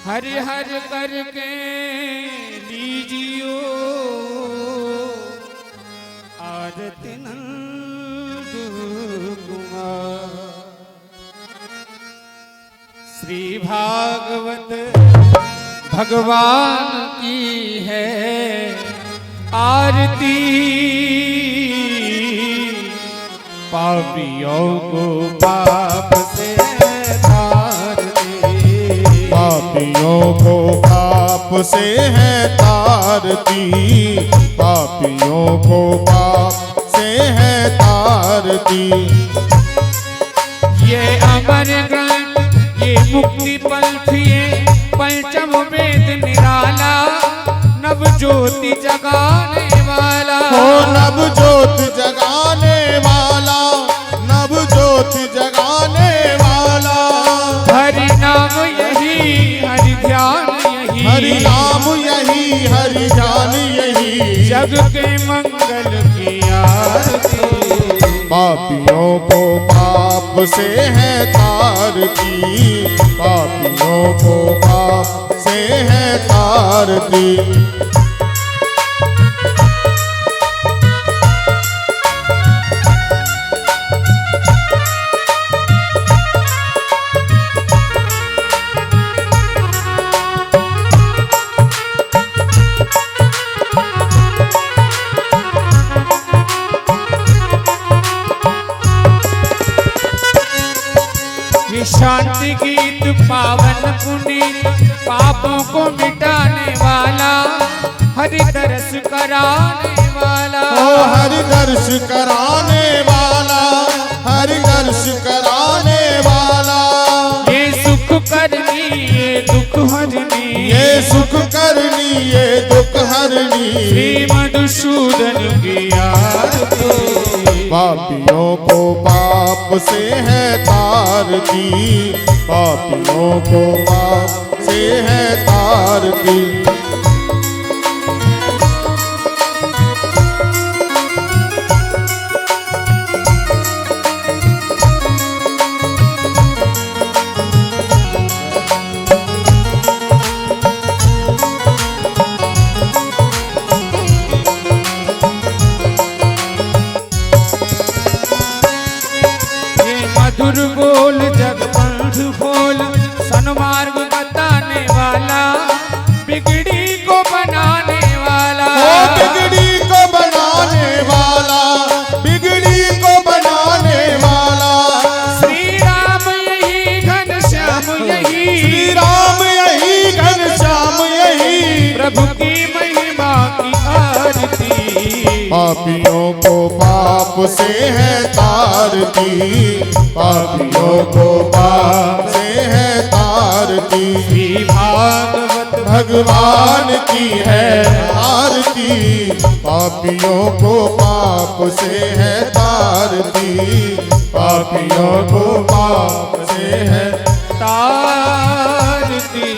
हर हर करके लीजियो आरती नंद कुमार। श्री भागवत भगवान की है आरती, पापियों को पाप से पापियों को पाप से है तारती, पापियों को पाप से है तारती। ये अमर ग्रंथ ये मुक्ति पंथ ये पंचम वेद निराला, नव ज्योति जगाने वाला। ओ नव ज्योति जगाने वाला, नव ज्योति जगाने वाला। हरि नाम यही हरि ध्यान यही, हरि नाम यही हरि ध्यान यही, जग के मंगल की आरती। पापियों को पाप से है तारती, पापियों को पाप से है तारती। शांति गीत पावन पुनीत पापों को मिटाने वाला, हरि दर्श कराने वाला। ओ हरि दर्श कराने वाला, हरि दर्श कराने वाला। ये सुख करनी ये दुख हरनी, ये सुख करनी ये दुख हरनी, श्री मधुसूदन की आरती। पापियों को पाप से है तारती, पापियों को पाप से है तारती। मधुर बोल जगबंध बोल सन्मार्ग बताने वाला, बिगड़ी को बनाने वाला। ओ बिगड़ी को बनाने वाला, बिगड़ी को बनाने वाला। श्री राम यही घनश्याम यही, श्री राम यही घनश्याम यही, प्रभु की महिमा की आरती। पापियों को पाप से है तारती, पापियों को पाप से है तारती। श्री भागवत भगवान की है आरती, पापियों को पाप से है तारती, पापियों को पाप से है तारती।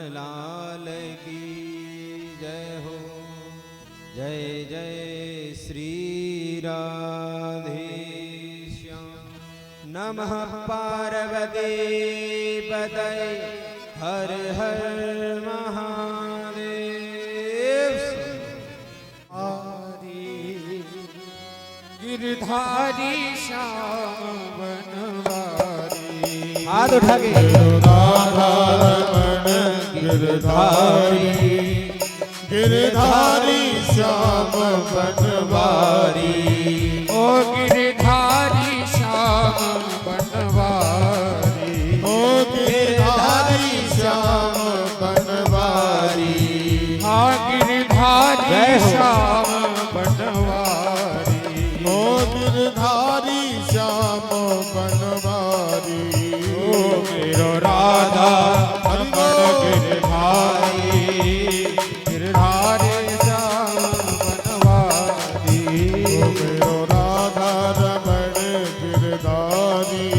लाल की जय हो, जय जय श्री राधे श्याम। नमः पार्वती पतये हर हर महादेव। गिरधारी श्याम बनवारी, हाथ उठा के राधा रमण गिरधारी, गिरधारी श्याम बनवारी। ओ गिरधारी श्याम बनवारी, ओ गिरधारी श्याम बनवारी। हाँ गिरधारी श्याम बनवारी। ओ गिरधारी श्याम बनवारी। ओ मेरो राधा रमण गिरधारी, गिरधारी श्याम बनवारी। ओ मेरो राधा रमण गिरधारी,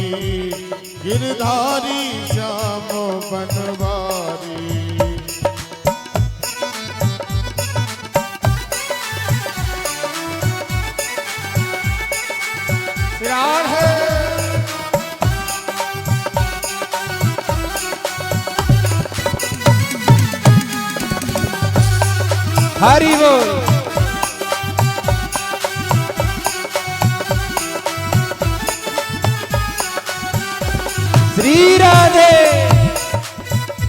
गिरधारी श्याम बनवारी। राधे हरि बोल। श्री राधे।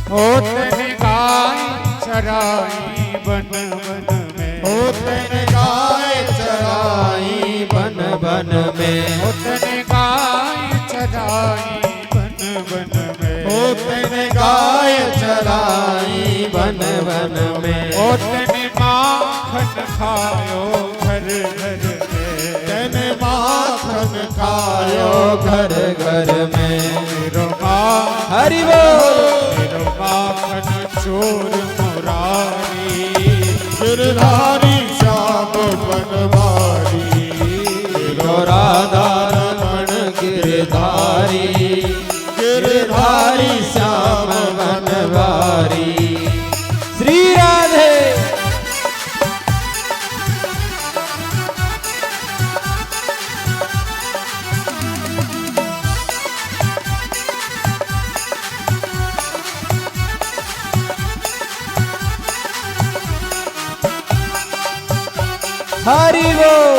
होतन गाय चराई बन बन में, होतन गाय चराई बन बन में, होतन गाय चराई बन बन में, होतन गाय चराई बन बन में, होतन माखन खायो घर घर में, तन माखन खायो घर घर में। मेरो माखन हरि बोल। मेरो माखन चोर मुरारी, गिरधारी श्याम बनवारी, राधा रमण गिरधारी, गिरधारी श्याम बनवारी। श्री राधे। हरि बोल।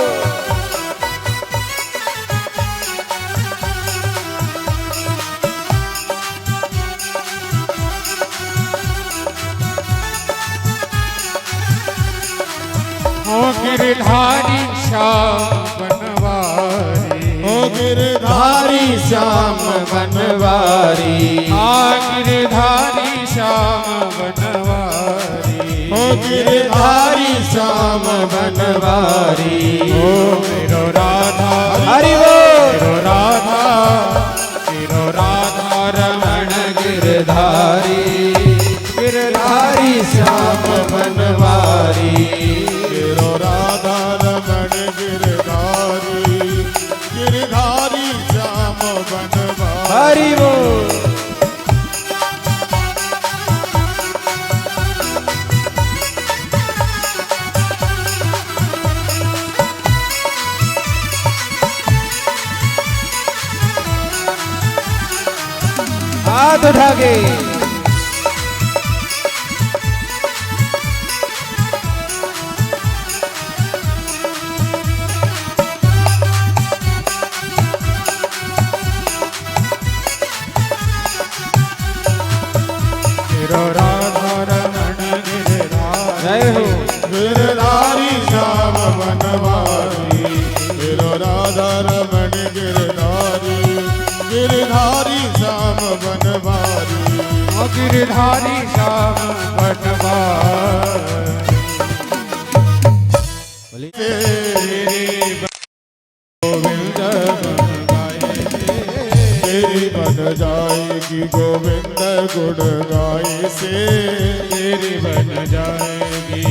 हो गिरधारी श्याम बनवारी, ओ गिरधारी श्याम बनवारी, गिरधारी श्याम बनवारी, ओ गिरधारी श्याम बनवारी। ओ मेरो राधा हरि बोल। मेरो राधा, मेरो राधा रमण गिरधारी, गिरधारी श्याम बनवारी, गिरो राधा रमण गिरधारी, गिरधारी श्याम बनवारी। हरि बोल। हाथ उठा के। मेरो राधा रमण गिरधारी, जय हो। गिरधारी श्याम बनवारी, गिरो राधा रमण गिरधारी, गिरधारी श्याम बनवारी, ओ गिरधारी श्याम बनवारी। गोविंद तेरी बन जाएगी गोविंद गुण गाए से, तेरी बन जाएगी।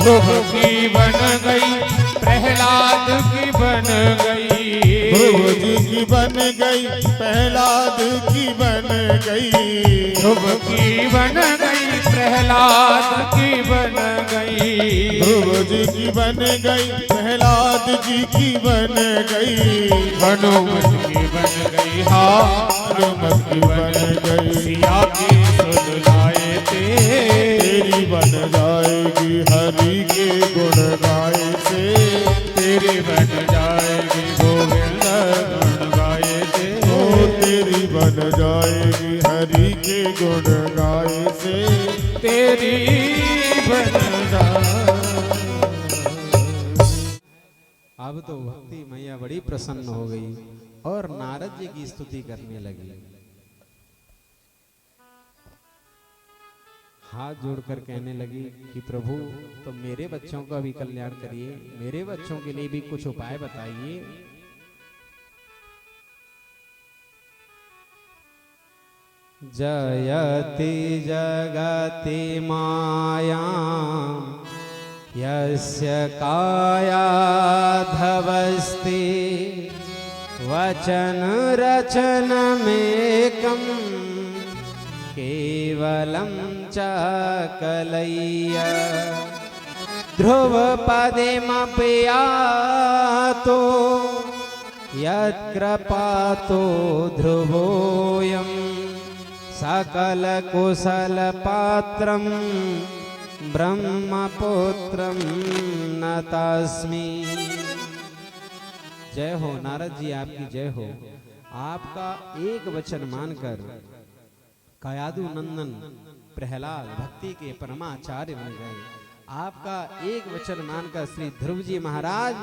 ध्रुव की बन गई, प्रहलाद की बन गई, ध्रुव जी की बन गई, प्रहलाद की बन गई, ध्रुव की बन गई, प्रहलाद की बन गई, ध्रुव जी की बन गई, प्रहलाद जी की बन गई, हनुमत की बन गई, हाँ हनुमत की बन गई, सिया की सुन लाए तेरी बन जाएगी हरि के गुण गाए से, तेरी बन जाएगी गोविंद गुण गाए थे, ओ तेरी बन जाएगी हरि के गुण गाए से, तेरी बन जाए। अब तो भक्ति मैया बड़ी प्रसन्न हो गई और नारद जी की स्तुति करने लगी। हाथ जोड़कर कहने लगी कि प्रभु तो मेरे बच्चों का भी कल्याण करिए, मेरे बच्चों के लिए भी कुछ उपाय बताइए। जयति जगति माया यस्य कायाधवस्ति वचन रचनमेकं केवलं च कलय्य ध्रुवपदेमपि यातो यत्कृपातो ध्रुवोऽयं सकलकुशलपात्रं ब्रह्मपुत्रं नतास्मि। जय हो नारद जी, आपकी जय हो। आपका एक वचन मानकर कयादु नंदन प्रहलाद भक्ति के परमाचार्य बन गए। आपका एक वचन मानकर श्री ध्रुव जी महाराज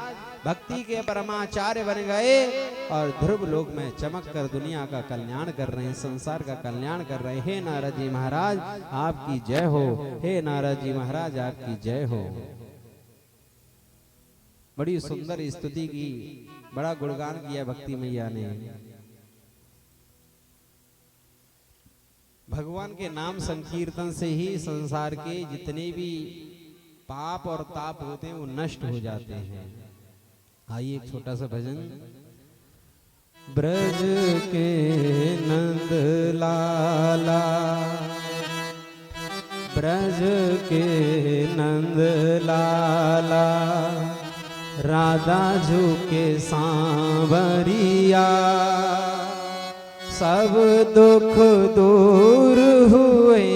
भक्ति के परमाचार्य बन गए और ध्रुव लोक में चमक कर दुनिया का कल्याण कर रहे हैं, संसार का कल्याण कर रहे हैं। हे नारद जी महाराज आपकी जय हो। हे नारद जी महाराज आपकी जय हो। बड़ी सुंदर स्तुति की, बड़ा गुणगान किया भक्ति मैया ने। भगवान के नाम संकीर्तन से ही संसार के जितने भी पाप और ताप होते हैं वो नष्ट हो जाते हैं। आइए एक छोटा सा भजन। ब्रज के नंद लाला, ब्रज के नंद लाला, राधा झुके सांवरिया, सब दुख दूर हुए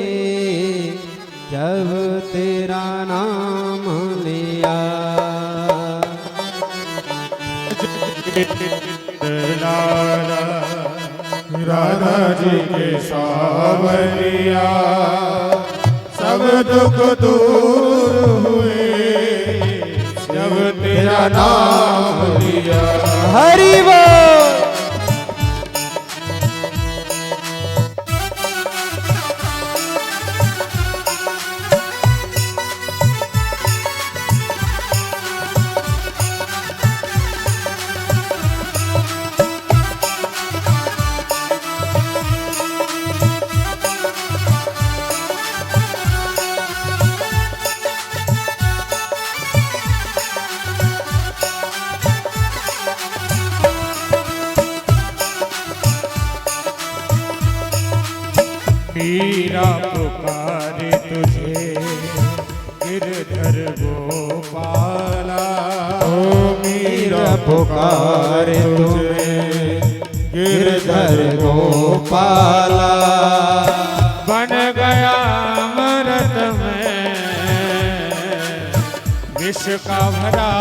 जब तेरा नाम लिया। राधा जी के सांवरिया, सब दुख दूर हुए जब तेरा नाम लिया। हरि बोल। मीरा पुकारे तुझे गिरधर गोपाला। ओ मीरा पुकारे तुझे गिरधर गोपाला। बन गया अमृत में विष का भरा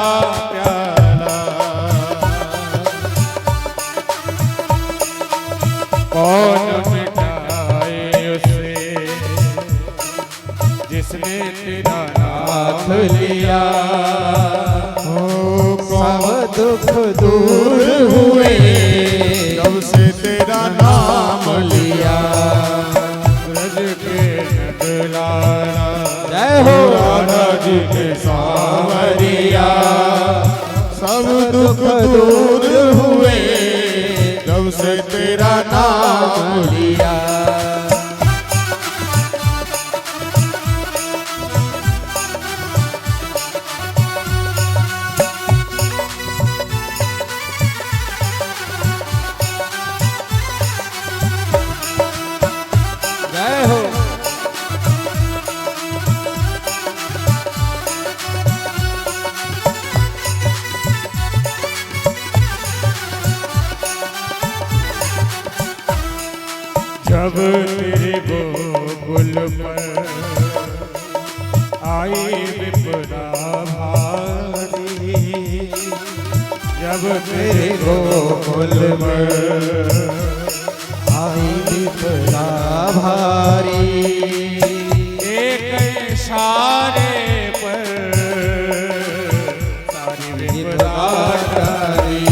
प्याला। कौन जिसने तेरा नाम लिया, सब दुख दूर हुए जब से तेरा नाम लिया। ब्रज के नंद लाला, जय हो राधा जी के सांवरिया, सब दुख दूर हुए जब से तेरा नाम लिया। जब तेरे गोकुल पर आई विपदा भारी, जब तेरे गोकुल में आई विपदा भारी, एक इशारे पर सारी विपदा टली।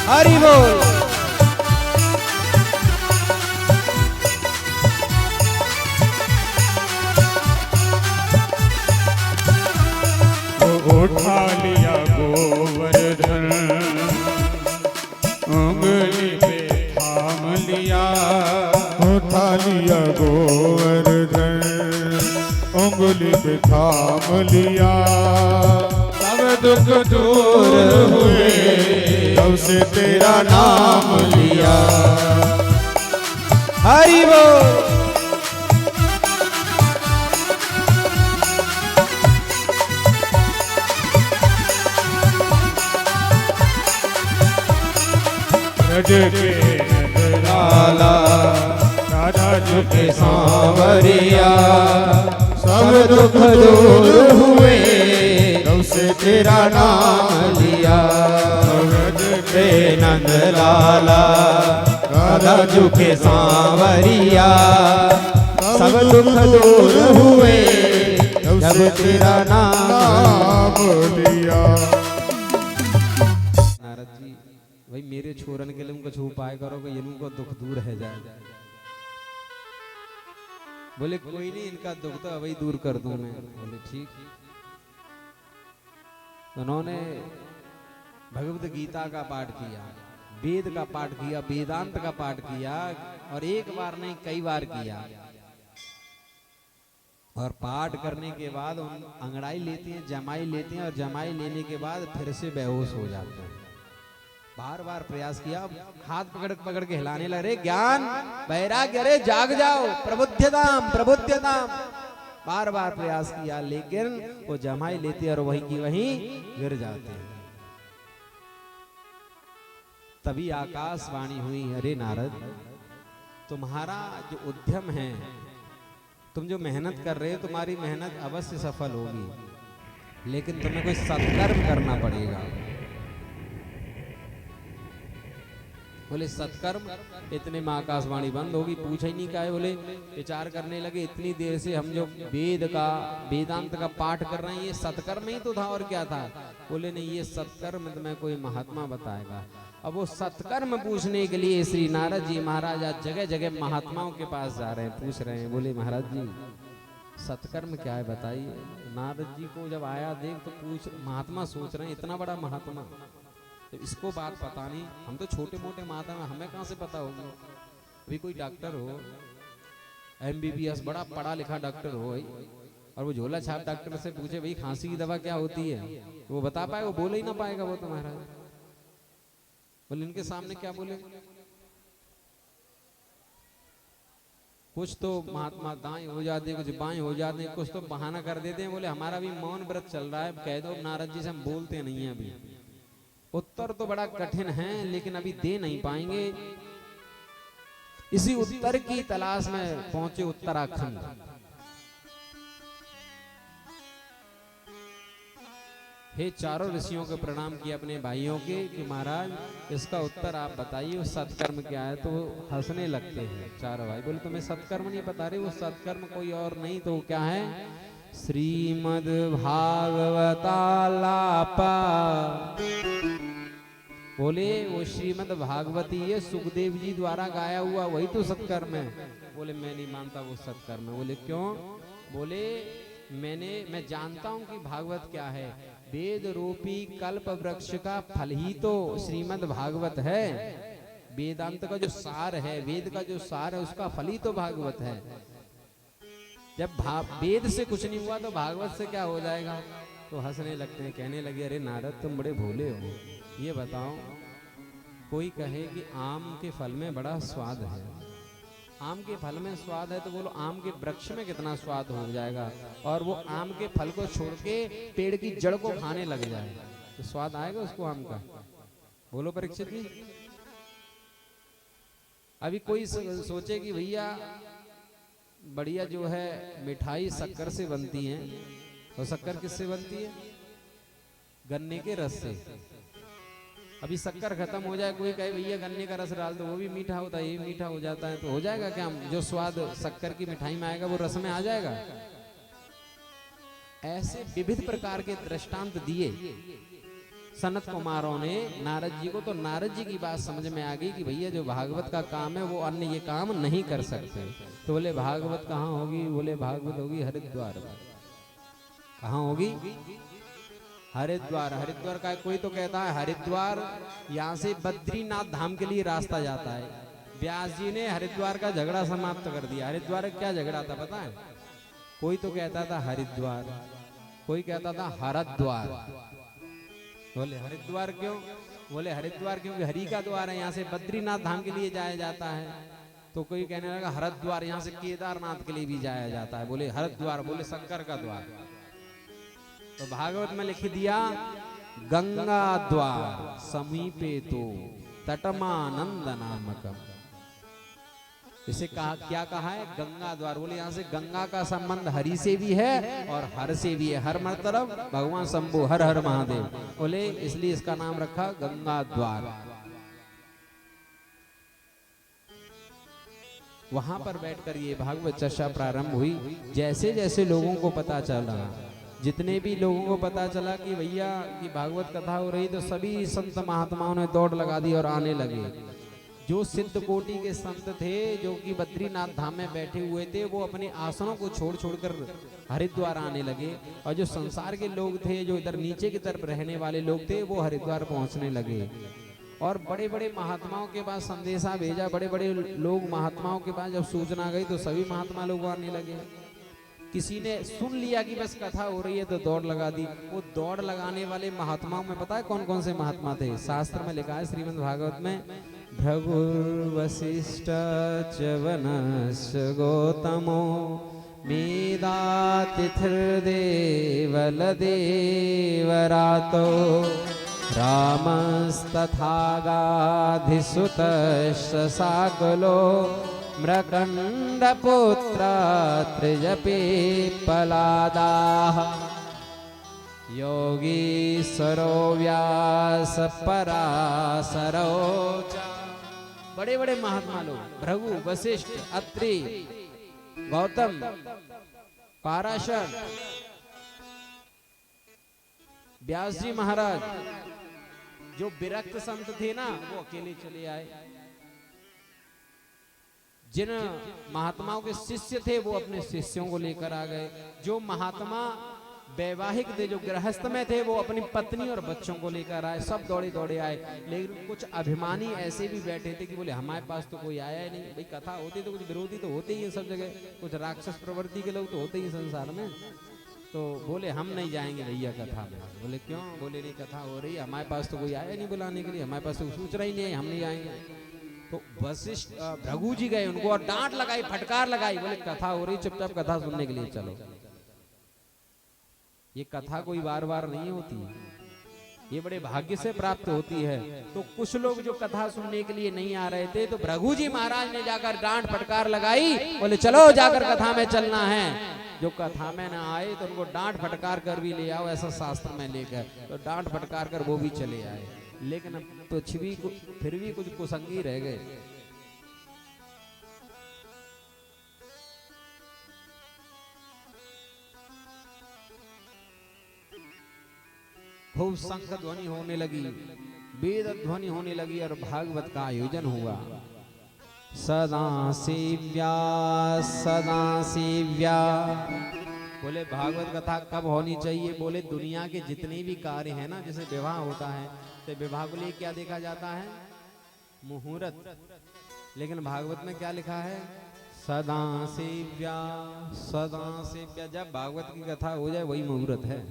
हरि बोल। उठा लिया गोवर्धन, उंगली पे थाम लिया। उठा लिया गोवर्धन, उंगली पे थाम लिया। सब दुख दूर हुए जब से तेरा नाम लिया। हरि बोल। ब्रज के नंद लाला, राधा झुके सांवरिया सब दुख दूर हुए जब से तेरा नाम लिया रे नंद लाला राधा झुके सांवरिया सब दुख दूर हुए जब तेरा नाम लिया। नारद जी भाई मेरे छोरन के लिए उनको छू पाए करोगे इनको दुख दूर है जाए। बोले कोई नहीं इनका दुख तो वही दूर कर दूं मैं। बोले ठीक। उन्होंने भगवत गीता का पाठ किया, वेद का पाठ किया, वेदांत का पाठ किया और एक बार नहीं कई बार किया। और पाठ करने के बाद उन अंगड़ाई लेते हैं, जमाई लेते हैं और जमाई लेने के बाद फिर से बेहोश हो जाते हैं। बार बार प्रयास किया, हाथ पकड़ पकड़ के हिलाने लगे, ज्ञान वैराग्य अरे जाग जाओ, प्रबुद्धताम प्रबुद्धताम। बार बार प्रयास किया लेकिन वो जमाई लेते और वहीं की वहीं गिर जाते हैं। तभी आकाशवाणी हुई, अरे नारद तुम्हारा जो उद्यम है, तुम जो मेहनत कर रहे हो तुम्हारी मेहनत अवश्य सफल होगी, लेकिन तुम्हें कोई सत्कर्म करना पड़ेगा। बोले सत्कर्म? इतने में आकाशवाणी बंद होगी, पूछा ही नहीं क्या है। बोले विचार करने लगे इतनी देर से हम जो वेद का वेदांत का पाठ कर रहे हैं ये सत्कर्म ही तो था और क्या था। बोले नहीं ये सत्कर्म तुम्हें कोई महात्मा बताएगा। अब वो सत्कर्म पूछने के लिए श्री नारद जी महाराज आज जगह जगह महात्माओं के पास जा रहे हैं, पूछ रहे हैं। बोले महाराज जी सत्कर्म क्या है बताइए। नारद जी को जब आया देख तो पूछ, महात्मा सोच रहे हैं इतना बड़ा महात्मा तो इसको बात पता नहीं, हम तो छोटे मोटे महात्मा हमें कहाँ से पता होगी। अभी कोई डॉक्टर हो MBBS बड़ा पढ़ा लिखा डॉक्टर हो और वो झोला छाप डॉक्टर से पूछे भाई खांसी की दवा क्या होती है, वो बता पाए? वो बोल ही ना पाएगा वो तो महाराज। बोले इनके सामने क्या बोले। कुछ तो महात्मा दाएं हो जाते हैं, कुछ बाएं हो जाते हैं, कुछ तो बहाना कर देते हैं। बोले हमारा भी मौन व्रत चल रहा है, कह दो नारद जी से हम बोलते नहीं है। अभी उत्तर तो बड़ा कठिन है लेकिन अभी दे नहीं पाएंगे। इसी उत्तर की तलाश में पहुंचे उत्तराखंड। हे चारों ऋषियों को प्रणाम किया अपने भाइयों के कि महाराज इसका उत्तर आप बताइए, वो सत्कर्म क्या है। तो वो हंसने लगते हैं चारों भाई। बोले तुम्हें सत्कर्म नहीं बता रहे, वो सत्कर्म कोई और नहीं तो क्या है, श्रीमद् भागवतालापा। बोले वो श्रीमद् भागवती ये सुखदेव जी द्वारा गाया हुआ वही तो सत्कर्म है। बोले मैं नहीं मानता वो सत्कर्म है। बोले क्यों? बोले मैं जानता हूं कि भागवत क्या है, वेद रूपी कल्प वृक्ष का फल ही तो श्रीमद् भागवत है। वेदांत का जो सार है, वेद का जो सार है उसका फल ही तो भागवत है। जब वेद से कुछ नहीं हुआ तो भागवत से क्या हो जाएगा। तो हंसने लगते हैं, कहने लगे अरे नारद तुम बड़े भोले हो। ये बताओ कोई कहे कि आम के फल में बड़ा स्वाद है, आम के फल में स्वाद है तो बोलो आम के वृक्ष में कितना स्वाद हो जाएगा। और वो आम के फल को छोड़ के पेड़ की जड़ को खाने लग जाए तो स्वाद आएगा उसको आम का। बोलो परीक्षित जी। अभी कोई सोचे कि भैया बढ़िया जो है मिठाई शक्कर से बनती है, तो शक्कर किससे बनती है? गन्ने के रस से। अभी शक्कर खत्म हो जाए, कोई कहे भैया गन्ने का रस डाल दो, वो भी मीठा होता है, ये मीठा हो जाता है, तो हो जाएगा क्या? जो स्वाद शक्कर की मिठाई में आएगा वो रस में आ जाएगा। ऐसे विविध प्रकार के दृष्टांत दिए सनत कुमारों ने नारद जी को। तो नारद जी की बात समझ में आ गई कि भैया जो भागवत का काम है वो अन्य ये काम नहीं कर सकते। तो बोले भागवत कहाँ होगी? बोले भागवत होगी हरिद्वार। कहाँ होगी? हरिद्वार। हरिद्वार का कोई तो कहता है हरिद्वार यहाँ से बद्रीनाथ धाम के लिए रास्ता जाता है। व्यास जी ने हरिद्वार का झगड़ा समाप्त कर दिया। हरिद्वार क्या झगड़ा था पता है? कोई तो कहता था हरिद्वार, कोई कहता था हरद्वार। बोले हरिद्वार क्यों? बोले हरिद्वार क्योंकि हरि का द्वार है, यहाँ से बद्रीनाथ धाम के लिए जाया जाता है। तो कोई कहने लगा हरिद्वार यहाँ से केदारनाथ के लिए भी जाया जाता है। बोले हरिद्वार, बोले शंकर का द्वार। तो भागवत में लिख दिया गंगा द्वार समीपे तो तटमानंद नामकम। इसे कहा, क्या कहा है, गंगा द्वार। बोले यहाँ से गंगा का संबंध हरि से भी है और हर से भी है। हर मतलब भगवान शंभु, हर हर महादेव। बोले इसलिए इसका नाम रखा गंगा द्वार। वहां पर बैठकर ये भागवत चर्चा प्रारंभ हुई। जैसे जैसे लोगों को पता चला, जितने भी लोगों को पता चला कि भैया की भागवत कथा हो रही, तो सभी संत महात्माओं ने दौड़ लगा दी और आने लगे। जो सिद्ध कोटि के संत थे, जो कि बद्रीनाथ धाम में बैठे हुए थे, वो अपने आसनों को छोड़ छोड़कर हरिद्वार आने लगे। और जो संसार के लोग थे, जो इधर नीचे की तरफ रहने वाले लोग थे, वो हरिद्वार पहुंचने लगे। और बड़े बड़े महात्माओं के पास संदेशा भेजा। बड़े बड़े लोग महात्माओं के पास जब सूचना गई, तो सभी महात्मा लोग आने लगे। किसी ने सुन लिया कि बस कथा हो रही है, तो दौड़ लगा दी। वो दौड़ लगाने वाले महात्माओं में पता है कौन कौन से महात्मा थे? शास्त्र में लिखा है, श्रीमद् भागवत में, भृगुर्वसिष्ठ च वनश्च गौतमो मेधातिथिर्देवलदेवरातो रामस्तथागाधिसुतश्च साकलो मृकण्डपुत्रा त्रिजपे पलादाः योगीश्वरो व्यासपराशरो च। बड़े बड़े महात्मा लोग, भृगु, वशिष्ठ, अत्रि, गौतम, पाराशर, व्यास जी महाराज, जो विरक्त संत थे ना, वो अकेले चले आए। जिन महात्माओं के शिष्य थे, वो अपने शिष्यों को लेकर आ गए। जो महात्मा वैवाहिक थे, जो गृहस्थ में थे, वो अपनी पत्नी और बच्चों को लेकर आए। सब दौड़े दौड़े आए। लेकिन कुछ अभिमानी ऐसे भी बैठे थे कि बोले हमारे पास तो कोई आया ही नहीं। भाई कथा होती तो कुछ विरोधी तो होते ही है सब जगह, कुछ राक्षस प्रवृत्ति के लोग तो होते ही संसार में। तो बोले हम नहीं जाएंगे भैया कथा में। बोले क्यों? बोले नहीं, कथा हो रही है, हमारे पास तो कोई आया नहीं बुलाने के लिए, हमारे पास तो सूचना ही नहीं है, हम नहीं आएंगे। तो वशिष्ठ भृगु जी गए, उनको और डांट लगाई, फटकार लगाई। बोले कथा हो रही, चुपचाप कथा सुनने के लिए चलो। ये कथा कोई बार बार नहीं होती, ये बड़े भाग्य से प्राप्त होती है। तो कुछ लोग जो कथा सुनने के लिए नहीं आ रहे थे, तो भृगु जी महाराज ने जाकर डांट फटकार लगाई। बोले चलो जाकर कथा में चलना है। जो कथा में ना आए तो उनको डांट फटकार कर भी ले आओ, ऐसा शास्त्र में लेकर। तो डांट फटकार कर वो भी चले आए। लेकिन पृथ्वी को फिर भी कुछ कुसंगी रह गए। खूब शंख ध्वनि होने लगी, वेद ध्वनि होने लगी और भागवत का आयोजन हुआ। सदा सेव्या सदा सेव्या। बोले भागवत कथा कब होनी चाहिए? बोले दुनिया के जितने भी कार्य हैं ना, जैसे विवाह होता है, तो विवाह को लिए क्या देखा जाता है? मुहूर्त। लेकिन भागवत में क्या लिखा है? सदा सेव्या सदा सेव्या। जब भागवत की कथा हो जाए वही मुहूर्त है।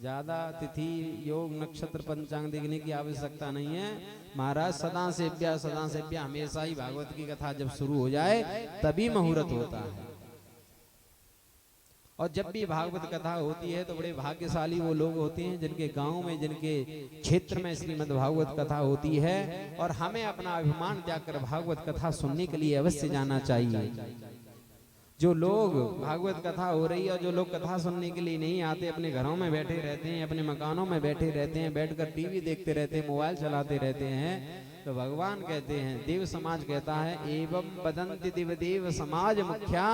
ज्यादा तिथि योग नक्षत्र पंचांग देखने की आवश्यकता नहीं है। महाराज सदा सेव्या हमेशा ही भागवत की कथा जब शुरू हो जाए तभी मुहूर्त होता है। और जब भी भागवत कथा होती है तो बड़े भाग्यशाली वो लोग होते हैं जिनके गांव में, जिनके क्षेत्र में श्रीमद् भागवत कथा होती है। और हमें अपना अभिमान त्याग कर भागवत कथा सुनने के लिए अवश्य जाना चाहिए। जो लोग भागवत कथा हो रही है और जो लोग कथा सुनने के लिए नहीं आते, अपने घरों में बैठे रहते हैं, अपने मकानों में बैठे रहते हैं, बैठकर टीवी देखते रहते हैं, मोबाइल चलाते रहते हैं, तो भगवान कहते हैं, देव समाज कहता है, एवं बदंति दिव देव समाज मुख्या,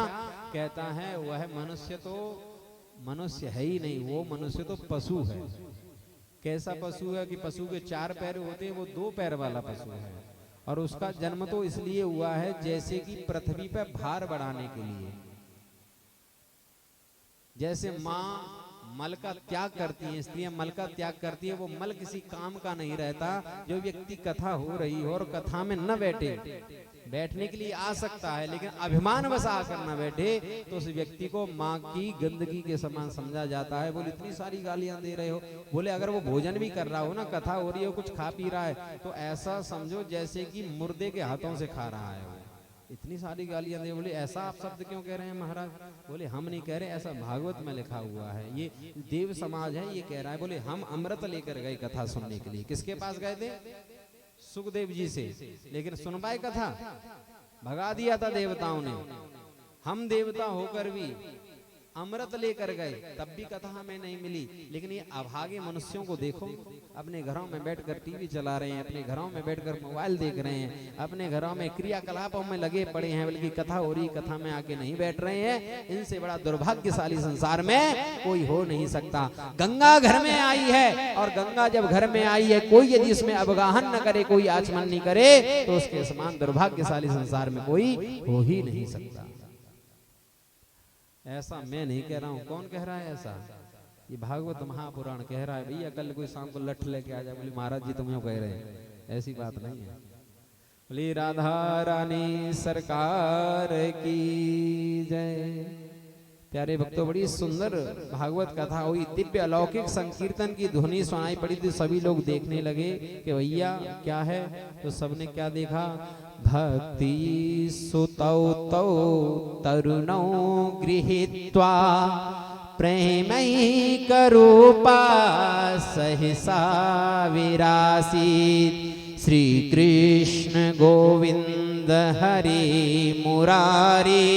कहता है वह मनुष्य तो मनुष्य है ही नहीं, वो मनुष्य तो पशु है। कैसा पशु है कि पशु के 4 पैर होते हैं, वो 2 पैर वाला पशु है। और उसका जन्म तो इसलिए हुआ है जैसे कि पृथ्वी पर भार बढ़ाने के लिए। जैसे माँ मल का त्याग करती है, स्त्रियां मल का त्याग करती है, वो मल किसी काम का नहीं रहता। जो व्यक्ति कथा हो रही हो और कथा में न बैठे, बैठने के लिए आ सकता है लेकिन अभिमान वश आकर न बैठे, तो उस व्यक्ति को माँ की गंदगी के समान समझा जाता है। बोले इतनी सारी गालियां दे रहे हो। बोले अगर वो भोजन भी कर रहा हो ना, कथा हो रही हो, कुछ खा पी रहा है, तो ऐसा समझो जैसे कि मुर्दे के हाथों से खा रहा है। इतनी सारी गालियां दे। बोले ऐसा आप शब्द क्यों कह रहे हैं महाराज? बोले हम नहीं कह रहे, ऐसा भागवत में लिखा हुआ है, ये देव समाज है ये कह रहा है। बोले हम अमृत लेकर गए कथा सुनने के लिए। किसके पास गए थे? सुखदेव जी से। लेकिन सुन पाए कथा? भगा दिया था देवताओं ने। हम देवता होकर भी अमृत लेकर गए, तब भी कथा हमें नहीं मिली। लेकिन ये अभागे मनुष्यों को देखो, अपने घरों में बैठकर टीवी चला रहे हैं, अपने घरों में बैठकर मोबाइल देख रहे हैं, अपने घरों में क्रियाकलापों में लगे पड़े हैं, बल्कि कथा हो रही कथा में आके नहीं बैठ रहे हैं। इनसे बड़ा दुर्भाग्यशाली संसार में कोई हो नहीं सकता। गंगा घर में आई है, और गंगा जब घर में आई है, कोई यदि इसमें अवगाहन न करे, कोई आचमन नहीं करे, तो उसके समान दुर्भाग्यशाली संसार में कोई हो ही नहीं सकता। ऐसा मैं नहीं कह रहा हूं, कौन कह रहा है ऐसा? ये भागवत महापुराण कह रहा है। भैया कल कोई शाम को लठ लेके आ जाए, बोले महाराज जी तुम यूं कह रहे हैं, ऐसी बात नहीं है। बोली राधा रानी सरकार की जय। प्यारे भक्तों, बड़ी सुंदर भागवत कथा हुई, दिव्य अलौकिक संकीर्तन की ध्वनि सुनाई पड़ी थी। सभी लोग देखने लगे कि भैया क्या है, तो सबने क्या देखा? भक्ति सुतौ तौ तरुणौ गृहीत्वा प्रेमैकरूपा सहसा विरासीत्। श्री कृष्ण गोविंद हरे मुरारी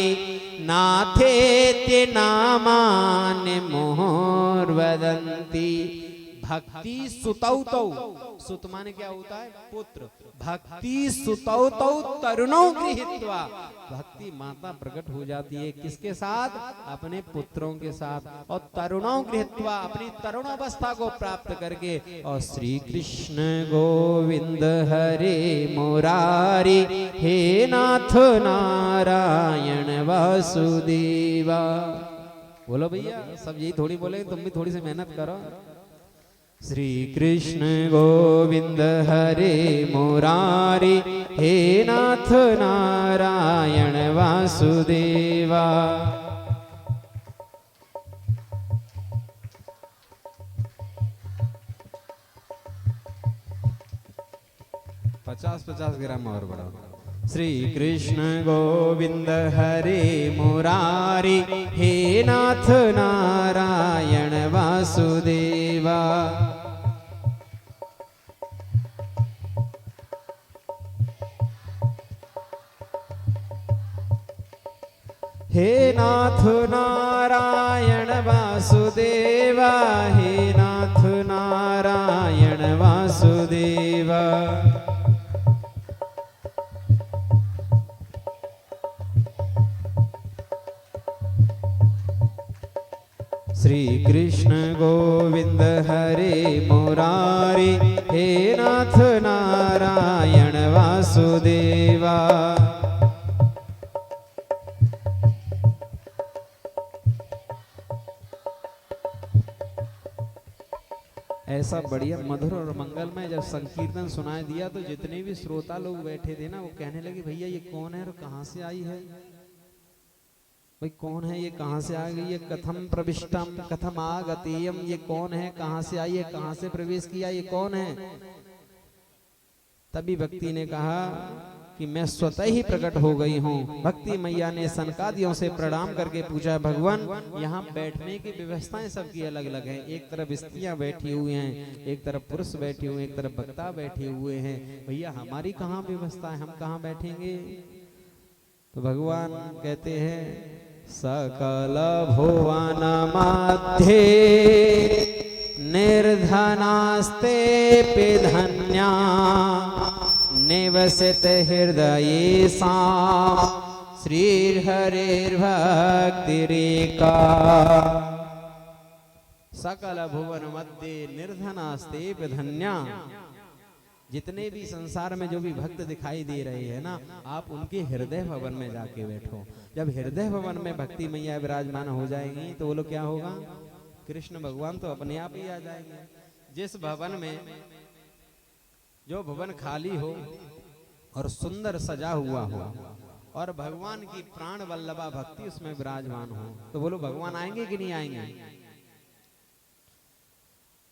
नाथेति नामानि मुहुर्वदन्ति। भक्ति सुतौ तौ, सुत माने क्या होता है? पुत्र। भक्ति सुतौ तौ तरुणौ गृहीत्वा, भक्ति माता प्रकट हो जाती है किसके साथ? अपने पुत्रों के साथ। और तरुणौ गृहीत्वा, अपनी तरुण अवस्था को प्राप्त करके। और श्री कृष्ण गोविंद हरे मुरारी हे नाथ नारायण वासुदेवा। बोलो भैया, सब यही थोड़ी बोले, तुम भी थोड़ी सी मेहनत करो। श्री कृष्ण गोविंद हरे मुरारी हे नाथ नारायण वासुदेवा। पचास ग्राम और बढ़ाओ। श्री कृष्ण गोविंद हरे मुरारी हे नाथ नारायण वासुदेवा। हे नाथ नारायण वासुदेवा, हे नाथ नारायण वासुदेवा। श्री कृष्ण गोविंद हरे मुरारी हे नाथ नारायण वासुदेवा। ऐसा बढ़िया मधुर और मंगलमय जब संकीर्तन सुनाई दिया, तो जितने भी श्रोता लोग बैठे थे ना, वो कहने लगे भैया ये कौन है और कहाँ से आई है? भाई कौन है ये, कहाँ से आ गई है? कथम प्रविष्टम कथम आगतेयम, ये कौन है, कहाँ से आई है, कहाँ से प्रवेश किया, ये कौन है? तभी भक्ति ने कहा कि मैं स्वतः ही प्रकट हो गई हूँ। भक्ति मैया ने सनकादियों से प्रणाम करके पूछा, भगवान यहाँ बैठने की व्यवस्थाएं सबकी अलग अलग हैं। एक तरफ स्त्रियां बैठी हुई हैं, एक तरफ पुरुष बैठे हुए हैं, एक तरफ वक्ता बैठे हुए हैं। भैया हमारी कहाँ व्यवस्था है, हम कहाँ बैठेंगे? तो भगवान कहते हैं सकल भुवन मध्ये निर्धनास्ते धन्या निवसित हृदये सा श्रीहरिर्भक्तिरेका। सकल भुवन मध्य निर्धनास्ते धन्या। जितने भी संसार में जो भी भक्त दिखाई दे रहे हैं ना, आप उनके हृदय भवन में जाके बैठो। जब हृदय भवन में भक्ति मैया विराजमान हो जाएंगी तो वो लोग क्या होगा? कृष्ण भगवान तो अपने आप ही आ जाएंगे। जिस भवन में, जो भवन खाली हो और सुंदर सजा हुआ हो और भगवान की प्राण वल्लभा भक्ति उसमें विराजमान हो, तो बोलो भगवान आएंगे कि नहीं आएंगे?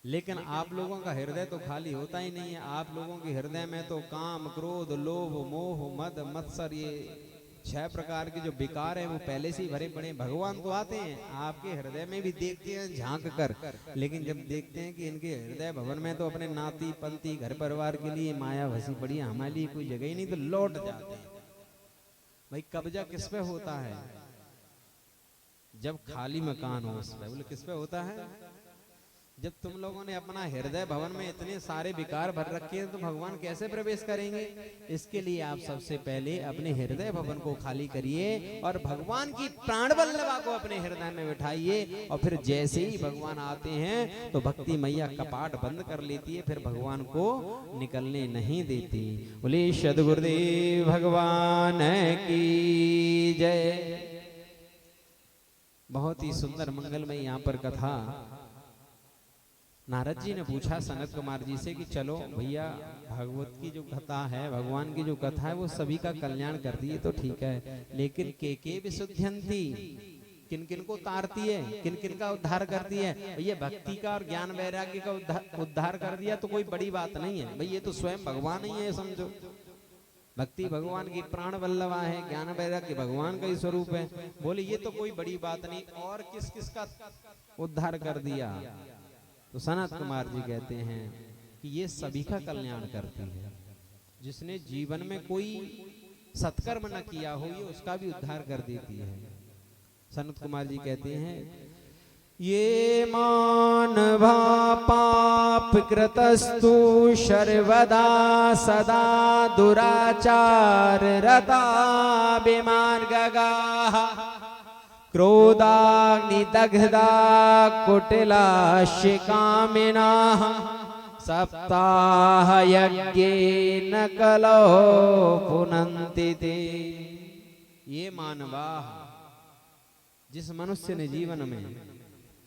लेकिन आप लोगों का हृदय तो खाली होता ही नहीं है। आप लोगों के हृदय में तो काम, क्रोध, लोभ, मोह, मद, मत्सर, ये 6 प्रकार के जो विकार है वो पहले से ही भरे पड़े। भगवान तो आते हैं आपके हृदय में भी, देखते हैं झांक कर, लेकिन जब देखते हैं कि इनके हृदय भवन में तो अपने नाती पंती घर परिवार के लिए माया भसी पड़ी है, हमारे लिए कोई जगह ही नहीं, तो लौट जाते हैं। भाई कब्जा किस पे होता है? जब खाली मकान हो उस पे। बोले किस पे होता है? जब तुम लोगों ने अपना हृदय भवन में इतने सारे विकार भर रखे हैं तो भगवान कैसे प्रवेश करेंगे? इसके लिए आप सबसे पहले अपने हृदय भवन को खाली करिए और भगवान की प्राण वल्लभा को अपने हृदय में बिठाइए। और फिर जैसे ही भगवान आते हैं तो भक्ति मैया कपाट बंद कर लेती है, फिर भगवान को निकलने नहीं देती। बोले सद्गुरुदेव भगवान की जय। बहुत ही सुंदर मंगलमय यहाँ पर कथा। नारद जी ने पूछा सनत कुमार जी से कि चलो भैया, भागवत की जो कथा है, भगवान की जो कथा है, वो सभी का कल्याण करती है तो ठीक है, लेकिन के विशुद्ध्यंती, किन किन को तारती है, किन किन का उद्धार करती है? भैया भक्ति का और ज्ञान वैराग्य का उद्धार कर दिया तो कोई बड़ी बात नहीं है। भैया ये तो स्वयं भगवान ही है, समझो। भक्ति भगवान की प्राण वल्लभा है, ज्ञान वैराग्य भगवान का ही स्वरूप है। बोले ये तो कोई बड़ी बात नहीं, और किस किस का उद्धार कर दिया? तो सनत कुमार जी कहते हैं कि ये सभी का कल्याण करती है। जिसने जीवन में कोई सत्कर्म न किया हो ये उसका भी उद्धार कर देती है। सनत कुमार जी कहते हैं ये मानवा पाप कृतस्तु सर्वदा सदा दुराचार रता विमार्गगाः क्रोधाग्निदग्धा कुटिलास्य कामिनाः सप्ताह यज्ञेन कलो पुनन्ति ते। ये मानवा, जिस मनुष्य ने जीवन में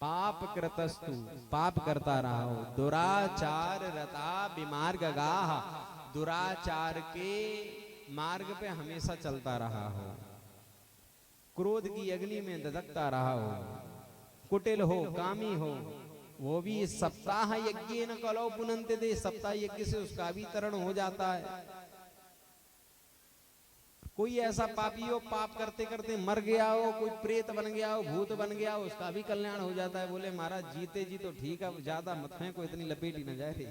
पाप कृतस्तु, पाप करता रहा हो, दुराचार रता विमार्गगाः, दुराचार के मार्ग पे हमेशा चलता रहा हो, क्रोध की अग्नि में दधकता रहा हो, कुटिल हो, कामी हो, वो भी सप्ताह यज्ञ न कलो पुनन्ति ते, सप्ताह यज्ञ से उसका भी तरण हो जाता है। कोई ऐसा पापी हो, पाप करते करते मर गया हो, कोई प्रेत बन गया हो, भूत बन गया हो, उसका भी कल्याण हो जाता है। बोले महाराज जीते जी तो ठीक है, ज्यादा मत फेंको, इतनी लपेटी न जाए रही।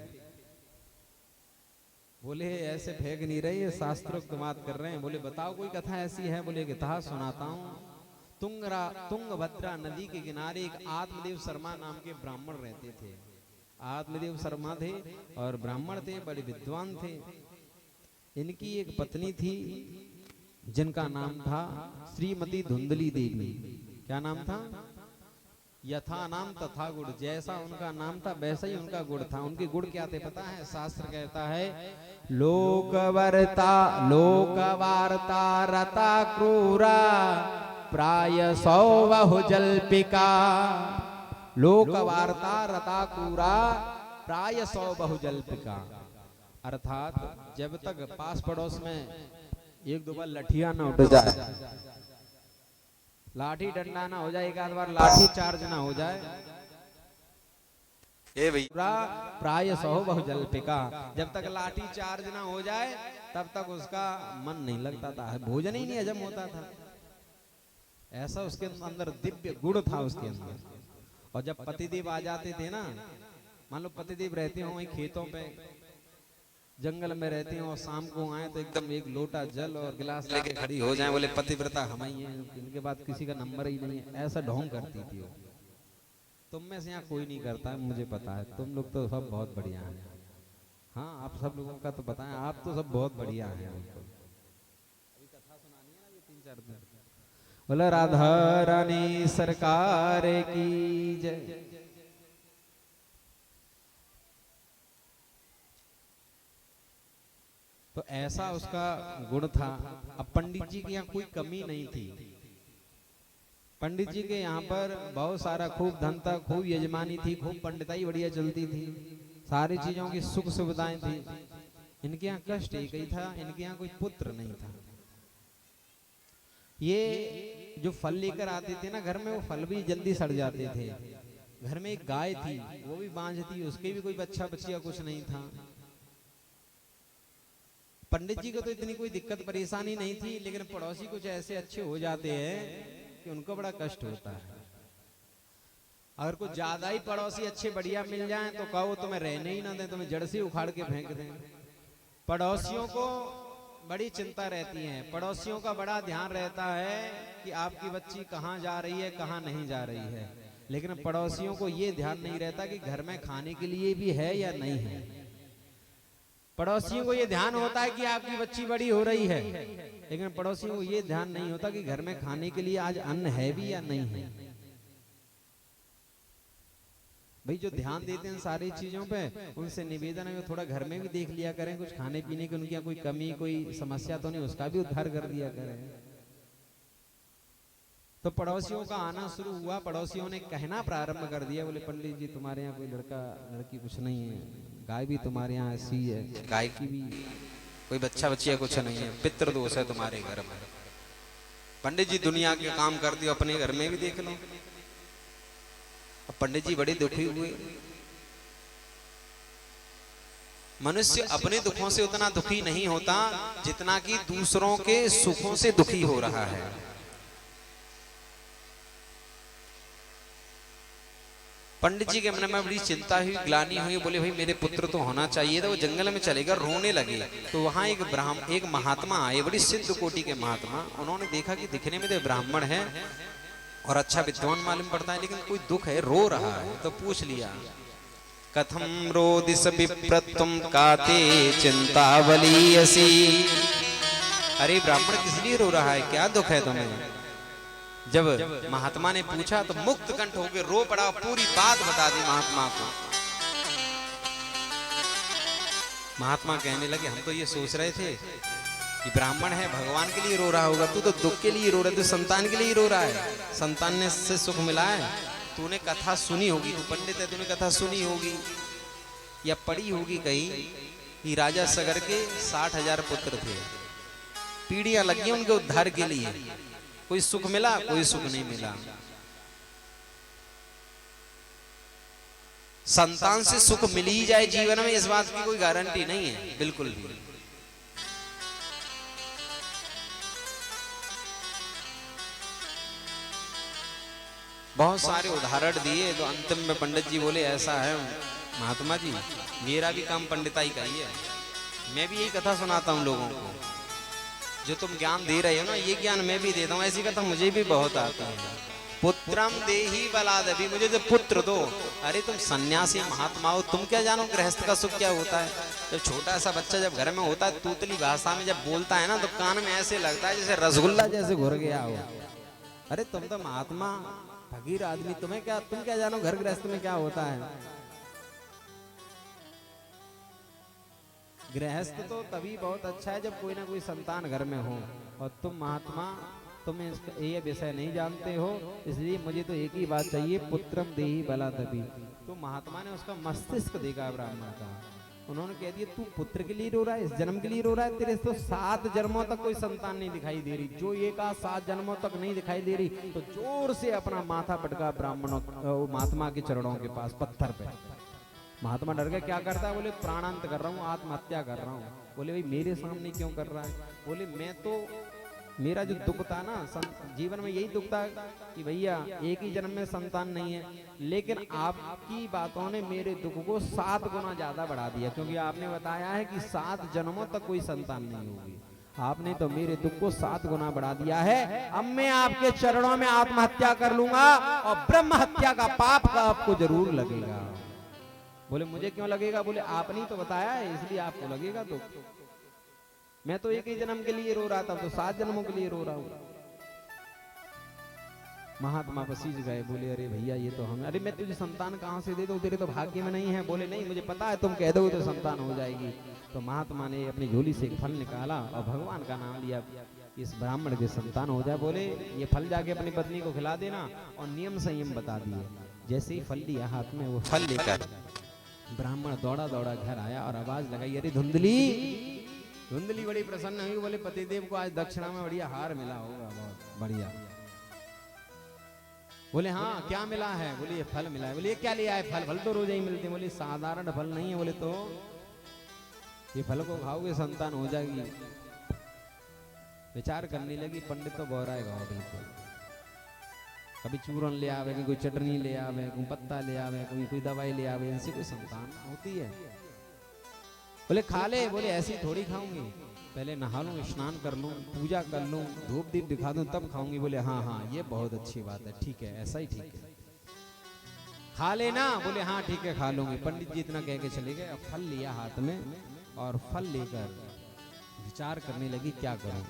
बोले ऐसे फेंक नहीं रहे, ये शास्त्रोक्त बात कर रहे हैं। बोले बताओ कोई कथा ऐसी है? बोले कथा सुनाता हूँ। तुंगभद्रा नदी के किनारे एक आत्मदेव शर्मा नाम के ब्राह्मण रहते थे। आत्मदेव शर्मा थे और ब्राह्मण थे, बड़े विद्वान थे। इनकी एक पत्नी थी जिनका नाम था श्रीमती धुंधली देवी। क्या नाम था? यथा नाम तथा गुण, जैसा उनका नाम था वैसा ही उनका गुण था। उनके गुण क्या थे पता है? शास्त्र कहता है लोकवर्ता लोकवार्ता रता क्रूरा प्राय सौ बहु जल्पिका। लोकवार्ता रता क्रूरा प्राय सौ बहु जल्पिका, अर्थात जब तक पास पड़ोस में एक दो बार लठिया ना उठ जाए, लाठी डंडा ना हो जाए, एक आध बार लाठी चार्ज ना हो जाए, प्राय सौ बहु जल्पिका, जब तक लाठी चार्ज ना हो जाए तब तक उसका मन नहीं लगता था, भोजन ही नहीं हजम होता था। ऐसा उसके अंदर दिव्य गुण था उसके अंदर। और जब पतिदेव आ जाते थे ना, मान लो पतिदेव रहते हो वहीं खेतों पे, जंगल में रहते हो, और शाम को आए तो एकदम एक लोटा जल और गिलास लेके खड़ी हो जाए, बोले पतिव्रता हम ही हैं, इनके बाद किसी का नंबर ही नहीं है। ऐसा ढोंग करती थी वो। तुम में से यहाँ कोई नहीं करता है, मुझे पता है। तुम लोग तो सब बहुत बढ़िया हैं। हाँ, आप सब लोगों का तो बताएं, आप तो सब बहुत बढ़िया हैं। अभी कथा सुनानी है ना, ये 3-4 दिन। बोला राधा रानी सरकार की जय। तो ऐसा उसका गुण था। अब पंडित जी के यहाँ कोई कमी नहीं थी। पंडित जी के यहाँ पर बहुत सारा खूब धन था, खूब यजमानी थी, खूब पंडिताई बढ़िया चलती थी, सारी चीजों की सुख सुविधाएं थी। इनके यहाँ कष्ट एक ही था, इनके यहाँ कोई पुत्र नहीं था। ये जो फल लेकर आते थे ना घर में, वो फल भी जल्दी सड़ जाते थे। घर में एक गाय थी, वो भी बांझ थी, उसके भी कोई बच्चा बच्चिया कुछ नहीं था। पंडित जी को तो इतनी कोई दिक्कत परेशानी नहीं थी, लेकिन पड़ोसी कुछ ऐसे अच्छे हो जाते हैं कि उनको बड़ा कष्ट होता है। अगर कुछ ज्यादा ही पड़ोसी अच्छे बढ़िया मिल जाएं तो कहो तुम्हें रहने ही ना दें, तुम्हें जड़ से उखाड़ के फेंक दें। पड़ोसियों को बड़ी चिंता रहती है, पड़ोसियों का बड़ा ध्यान रहता है कि आपकी बच्ची कहाँ जा रही है, कहाँ नहीं जा रही है। लेकिन पड़ोसियों को ये ध्यान नहीं रहता कि घर में खाने के लिए भी है या नहीं है। पड़ोसियों को ये ध्यान होता है कि आपकी बच्ची बड़ी हो रही है, लेकिन पड़ोसियों को ये ध्यान नहीं होता कि घर में खाने के लिए आज अन्न है भी या नहीं है। भाई जो ध्यान देते हैं सारी चीजों पे, उनसे निवेदन है थोड़ा घर में भी देख लिया करें, कुछ खाने पीने की उनकी यहाँ कोई कमी कोई समस्या तो नहीं, उसका भी उद्धार कर दिया करें। तो पड़ोसियों का आना शुरू हुआ, पड़ोसियों ने कहना प्रारंभ कर दिया, बोले पंडित जी तुम्हारे यहाँ कोई लड़का लड़की कुछ नहीं है, गाय भी तुम्हारे यहाँ ऐसी है, गाय की भी कोई बच्चा बच्चिया कुछ नहीं है, पितृ दोष है तुम्हारे घर में। पंडित जी दुनिया के काम कर दियो, अपने घर में भी देख लो। अब पंडित जी बड़े दुखी हुए। मनुष्य अपने दुखों से उतना दुखी नहीं होता जितना कि दूसरों के सुखों से दुखी हो रहा है। पंडित जी के मन में बड़ी चिंता हुई, ग्लानि हुई, बोले भाई मेरे पुत्र तो होना चाहिए था। वो जंगल में चलेगा, रोने लगे। तो वहां एक महात्मा आए, बड़ी सिद्ध कोटि के महात्मा। उन्होंने देखा कि दिखने में तो ब्राह्मण है और अच्छा विद्वान मालूम पड़ता है, लेकिन कोई दुख है, रो रहा है। तो पूछ लिया, कथम रोदिस विप्रत्वम काते चिंतावलीयसी। अरे ब्राह्मण किस लिए रो रहा है, क्या दुख है तुम्हें? जब महात्मा ने पूछा तो मुक्त कंठ होकर रो पड़ा, पूरी बात बता दी महात्मा को। महात्मा कहने लगे, हम तो ये सोच रहे थे कि ब्राह्मण है, भगवान के लिए रो रहा होगा, तू तो दुख के लिए रो रहा है, तू संतान के लिए रो रहा है, संतान ने से सुख मिला है। तूने कथा सुनी होगी, तू पंडित है, तूने कथा सुनी होगी या पढ़ी होगी कहीं कि राजा सगर के 60,000 पुत्र थे, पीढ़ियां लगी उनके उद्धार के लिए, कोई सुख मिला, कोई सुख नहीं मिला। संतान से सुख मिल ही जाए जीवन में, इस बात की कोई गारंटी नहीं है, बिल्कुल भी। बहुत सारे उदाहरण दिए, तो अंतिम में पंडित जी बोले, ऐसा है महात्मा जी, मेरा भी काम पंडिताई का ही है, मैं भी यही कथा सुनाता हूँ लोगों को। जो तुम ज्ञान दे रहे हो ना, ये ज्ञान मैं भी देता हूँ, ऐसी कथा मुझे भी बहुत आती है। पुत्रम देहि बलादपि, मुझे जो पुत्र दो। अरे तुम सन्यासी महात्मा हो, तुम क्या जानो गृहस्थ का सुख क्या होता है। जब छोटा सा बच्चा जब घर में होता है, तूतली भाषा में जब बोलता है ना, तो कान में ऐसे लगता है जैसे रसगुल्ला जैसे घुर गया हो। अरे तुम तो महात्मा फकीर आदमी, तुम क्या जानो घर गृहस्थ में क्या होता है। गृहस्थ तो तभी बहुत अच्छा है जब कोई ना कोई संतान घर में हो, और तुम महात्मा तुम ये विषय नहीं जानते हो, इसलिए मुझे तो एक ही बात चाहिए, पुत्रम देहि बलादपि। तो महात्मा ने उसका मस्तिष्क देखा ब्राह्मण का, उन्होंने कह दिया तू पुत्र के लिए रो रहा है, इस जन्म के लिए रो रहा है, तेरे तो 7 जन्मों तक कोई संतान नहीं दिखाई दे रही। जो ये कहा 7 जन्मों तक नहीं दिखाई दे रही, तो जोर से अपना माथा पटका ब्राह्मणों महात्मा के चरणों के पास पत्थर पे। महात्मा डर गया, क्या करता है? बोले प्राणांत कर रहा हूँ, आत्महत्या कर रहा हूँ। बोले भाई मेरे सामने क्यों कर रहा है? बोले मैं तो, मेरा जो दुख था ना जीवन में, यही दुख था कि भैया एक ही जन्म में संतान नहीं है, लेकिन आपकी बातों ने मेरे दुख को 7 गुना ज्यादा बढ़ा दिया, क्योंकि आपने बताया है कि 7 जन्मों तक कोई संतान नहीं होगी। आपने तो मेरे दुख को 7 गुना बढ़ा दिया है। अब मैं आपके चरणों में आत्महत्या कर लूंगा, और ब्रह्म हत्या का पाप का आपको जरूर लगेगा। बोले मुझे क्यों लगेगा? बोले आपने तो बताया है, इसलिए आपको लगेगा दुख। मैं तो एक ही जन्म के लिए रो रहा था, तो 7 जन्मों के लिए रो रहा हूं। महात्मा पसीज गए, बोले अरे भैया ये तो हम, अरे मैं तुझे संतान कहां से दे दूं, तेरे तो भाग्य में नहीं है। बोले नहीं, मुझे पता है, तुम कह दोगे तो संतान हो जाएगी। तो महात्मा ने अपनी झोली से एक फल निकाला और भगवान का नाम लिया, इस ब्राह्मण के संतान हो जाए। बोले ये फल जाके अपनी पत्नी को खिला देना, और नियम संयम बता दिए। जैसे ही फल लिया हाथ में, वो फल लेकर ब्राह्मण दौड़ा दौड़ा घर आया और आवाज लगाई, अरे धुंधली। धुंधली बड़ी प्रसन्न हुई, बोले पतिदेव को आज दक्षिणा में बढ़िया हार मिला होगा, बहुत बढ़िया। बोले हाँ क्या मिला है? बोले ये फल मिला है। बोले ये क्या लिया है? फल फल तो रोज ही मिलते हैं। बोले साधारण फल नहीं है। बोले तो ये फल को खाओगे संतान हो जाएगी। विचार करने लगी, पंडित तो बौराएगा बिल्कुल। कभी चूरन ले आवे, कोई चटनी ले आवे, कोई पत्ता ले आवे, कोई दवाई ले आवे, इनसे कोई संतान होती है? बोले खा ले। बोले ऐसी थोड़ी खाऊंगी, पहले नहा लूं, स्नान कर लूं, पूजा कर लूं, धूप दीप दिखा दूं, तब खाऊंगी। बोले हाँ हाँ ये बहुत अच्छी बात है, ठीक है, ऐसा ही ठीक है। खा लेना? बोले हाँ ठीक है खा लूंगी। पंडित जी इतना कह के चले गए। अब फल लिया हाथ में और फल लेकर विचार करने लगी क्या करूं,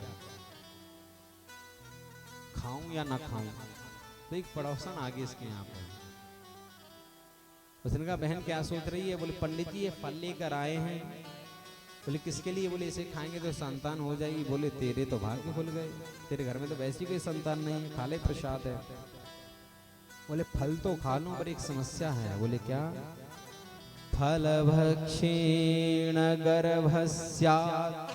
खाऊं या ना खाऊं। तो एक पड़ोसन आगे इसके यहाँ पर, उसने कहा बहन क्या सोच रही है? बोले पंडित जी ये फल लेकर आए हैं। बोले किसके लिए? बोले इसे खाएंगे तो संतान हो जाएगी। बोले तेरे तो भाग्य खुल गए, तेरे घर में तो वैसी कोई संतान नहीं है, खा ले प्रसाद है। बोले फल तो खा लूं पर एक समस्या है। बोले क्या? फल भक्षेण गर्भस्यात्,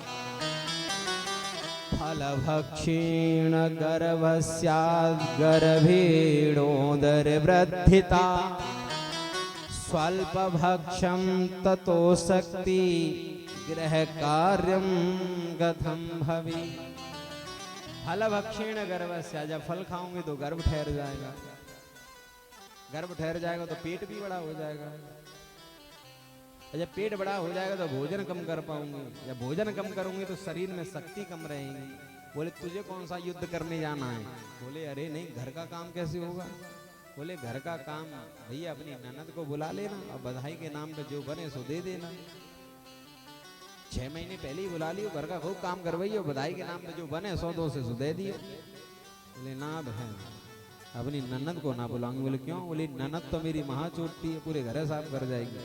फल भक्षेण गर्भस्यात् गर्भेणोदर वृद्धिता, स्वल्प भक्षम ततो शक्ति गृह कार्यम गतम भवि। फल भक्षेण गर्भस्यात्, जब फल खाओगे तो गर्भ ठहर जाएगा, गर्भ ठहर जाएगा तो पेट भी बड़ा हो जाएगा, और जब पेट बड़ा हो जाएगा तो भोजन कम कर पाऊंगी, जब भोजन कम करूंगी तो शरीर में शक्ति कम रहेगी। बोले तुझे कौन सा युद्ध करने जाना है? बोले अरे नहीं, घर का काम कैसे होगा? बोले घर का काम भैया अपनी ननद को बुला लेना और बधाई के नाम पे जो बने सो दे देना। 6 महीने पहले ही बुला लियो, घर का खूब काम करवाइयो, बधाई के नाम पे जो बने 100-200 से दे दियो। बोले ना बहन अपनी ननद को ना बुलाऊंगी। बोले क्यों? बोले ननद तो मेरी महा चोटती है, पूरे घर साफ कर जाएगी,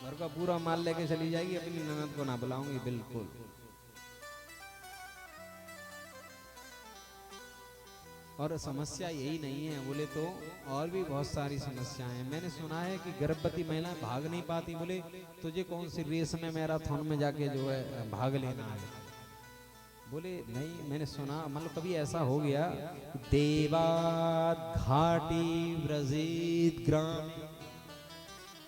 घर का पूरा माल लेके चली जाएगी, अपनी ननद को ना बुलाऊंगी बिल्कुल। और समस्या यही नहीं है, बोले तो और भी बहुत सारी समस्याएं हैं। मैंने सुना है कि गर्भवती महिलाएं भाग नहीं पाती। बोले तुझे कौन सी रेस में मैराथन में जाके जो है भाग लेना है? बोले नहीं, मैंने सुना मतलब कभी ऐसा हो गया, देवात घाटी व्रजित ग्राम,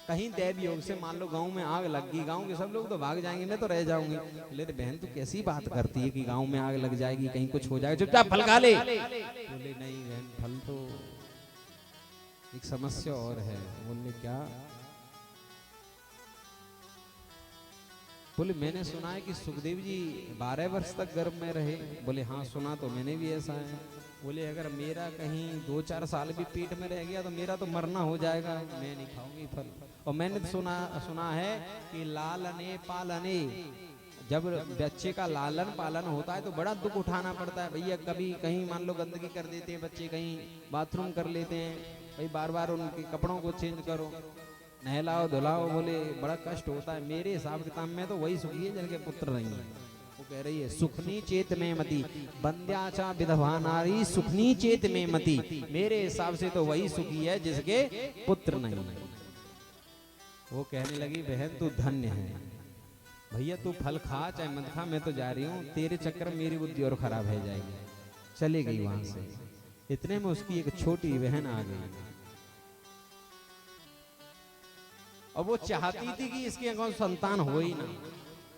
कहीं दैव योग से मान लो गांव में आग लग गई, गांव के सब लोग तो भाग जाएंगे, मैं तो रह जाऊंगी। बोले बहन तू कैसी बात करती है कि गांव में आग लग जाएगी, कहीं कुछ हो जाएगा, चुपचाप फल खा ले। बोले नहीं बहन फल तो एक समस्या और है। बोले क्या? बोले मैंने सुना है कि सुखदेव जी 12 वर्ष तक गर्भ में रहे। बोले हाँ सुना तो मैंने भी ऐसा है। बोले अगर मेरा कहीं 2-4 साल भी पेट में रह गया तो मेरा तो मरना हो जाएगा, मैं नहीं खाऊंगी फल। और मैंने सुना है कि लालने पालने, जब बच्चे का लालन पालन होता है तो बड़ा दुख उठाना पड़ता है भैया। कभी कहीं मान लो गंदगी कर देते हैं बच्चे, कहीं बाथरूम कर लेते हैं, भाई बार बार उनके कपड़ों को चेंज करो, नहलाओ धुलाओ। बोले बड़ा कष्ट होता है। मेरे हिसाब किताब में तो वही सुखी है जिनके पुत्र नहीं है। वो कह रही है सुखनी चेत में मती, बंद्याचा विधवा नारी सुखनी चेत में मती। मेरे हिसाब से तो वही सुखी है जिसके पुत्र नहीं है। वो कहने लगी बहन तू धन्य है भैया, तू फल खा चाहे मत खा, मैं तो जा रही हूँ, तेरे चक्कर में मेरी बुद्धि और खराब है जाएगी। चली गई वहां से। इतने में उसकी एक छोटी बहन आ गई और वो चाहती थी कि इसके अकाउंट संतान हो ही ना।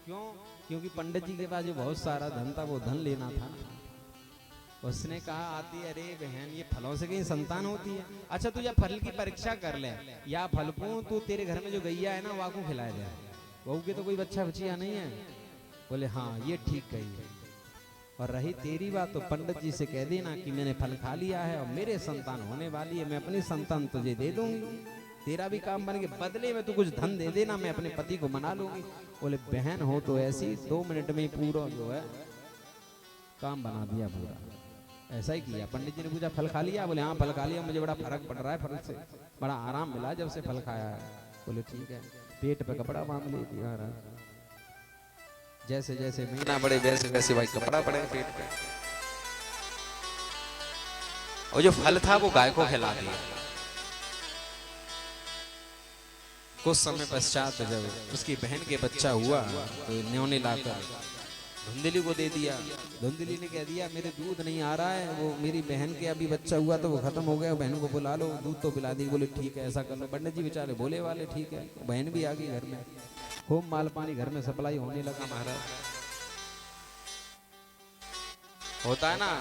क्यों? क्योंकि पंडित जी के पास जो बहुत सारा धन था वो धन लेना था। उसने कहा आती अरे बहन ये फलों से कहीं संतान होती है? अच्छा तू या फल की परीक्षा कर ले, या फल को तू तेरे घर में जो गैया है ना वहाँ को खिलाया जाए, बहू के तो कोई बच्चा बचिया नहीं है। बोले हाँ ये ठीक कही है। और रही तेरी बात तो पंडित जी से कह देना कि मैंने फल खा लिया है और मेरे संतान होने वाली है, मैं अपनी संतान तुझे दे दूंगी, तेरा भी काम बन गया, बदले में तू कुछ धन दे देना, मैं अपने पति को मना लूंगी। बोले बहन हो तो ऐसी 2 मिनट में ही पूरा जो है काम बना दिया पूरा। ऐसा ही किया। पंडित जी ने पूछा फल खा लिया? बोले हाँ फल खा लिया, मुझे बड़ा फर्क पड़ रहा है, फल से बड़ा आराम मिला जब से फल खाया है। बोले ठीक है। पेट पे कपड़ा बांध ले दिया, जैसे जैसे महीना बढ़े वैसे वैसे भाई कपड़ा पड़े पेट पे। और जो फल था वो गाय को खिला दिया। कुछ समय पश्चात जब उसकी बहन के बच्चा हुआ तो न्योने लाकर धुंधली को दे दिया। धुंधली ने कह दिया मेरे दूध नहीं आ रहा है, वो मेरी बहन के अभी बच्चा हुआ तो वो खत्म हो गया, बहन को बुला लो दूध तो पिला दी। बोले ठीक है ऐसा कर लो। पंडित जी बेचारे बोले वाले ठीक है। बहन भी आ गई घर में, खूब माल पानी घर में सप्लाई होने लगा। महाराज होता है ना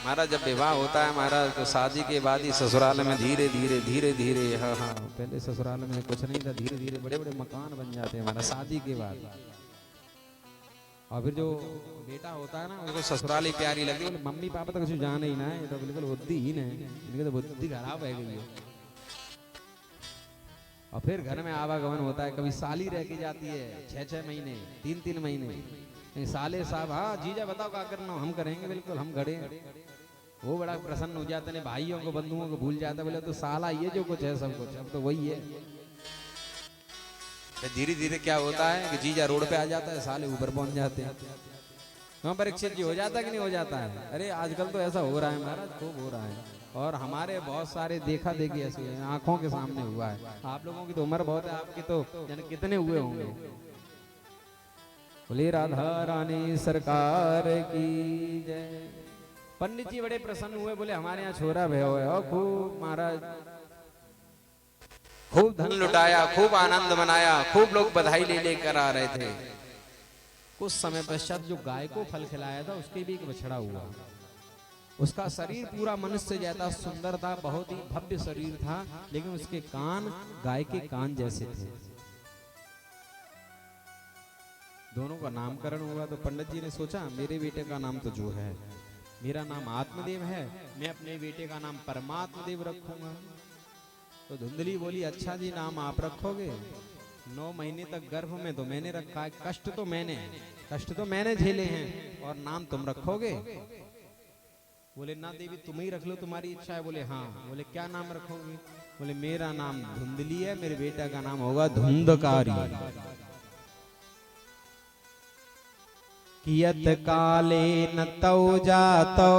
महाराज, जब विवाह होता है महाराज तो शादी के बाद ही ससुराल में धीरे धीरे धीरे धीरे, हाँ हाँ पहले ससुराल में कुछ नहीं था, धीरे धीरे बड़े बड़े मकान बन जाते हैं हमारा शादी के बाद। और फिर जो बेटा होता है ना उसको ससुराली प्यारी लगती है, बोले मम्मी पापा तो कुछ जान ही ना है, ये तो बिल्कुल बुद्धिहीन है, इनकी तो बुद्धि खराब है गई है। और फिर घर में आवागमन होता है, कभी साली रह के जाती है 6-6 महीने 3-3 महीने, नहीं साले साहब हाँ जीजा बताओ क्या करना, हम करेंगे बिल्कुल, हम खड़े हैं। वो बड़ा प्रसन्न हो जाते हैं, भाइयों को बंधुओं को भूल जाता है, बोले तो साला ये जो कुछ है सब कुछ अब तो वही है। धीरे धीरे क्या होता है कि जीजा रोड पे आ जाता है, साले ऊपर पहुंच जाते हैं। वहां परीक्षित जी हो जाता है कि नहीं हो जाता है? अरे आजकल तो ऐसा हो रहा है महाराज, खूब हो रहा है। और हमारे बहुत सारे देखा देखी ऐसी है, आंखों के सामने हुआ है। आप लोगों की तो उम्र बहुत है, आपकी तो यानी कितने हुए होंगे। बोले राधा रानी सरकार की जय। पंडित जी बड़े प्रसन्न हुए, बोले हमारे यहाँ छोरा भय हो है, खूब महाराज खूब धन लुटाया, खूब आनंद मनाया, खूब लोग बधाई ले लेकर आ रहे थे। कुछ समय पश्चात जो गाय को फल खिलाया था उसके भी एक बछड़ा हुआ। उसका शरीर पूरा मनुष्य जैसा सुंदर था, बहुत ही भव्य शरीर था, लेकिन उसके कान गाय के कान जैसे थे। दोनों का नामकरण हुआ तो पंडित जी ने सोचा मेरे बेटे का नाम तो जो है, मेरा नाम आत्मदेव है, मैं अपने बेटे का नाम परमात्मदेव रखूंगा। तो धुंधली बोली अच्छा जी नाम आप रखोगे, 9 महीने तक गर्भ में तो मैंने रखा है, कष्ट तो मैंने झेले हैं, और नाम तुम रखोगे? बोले ना देवी तुम ही रख लो, तुम्हारी इच्छा है। बोले हाँ। बोले क्या नाम रखोगे? बोले मेरा नाम धुंधली है, मेरे बेटा का नाम होगा धुंधकारी। कियत काले न तौ जातो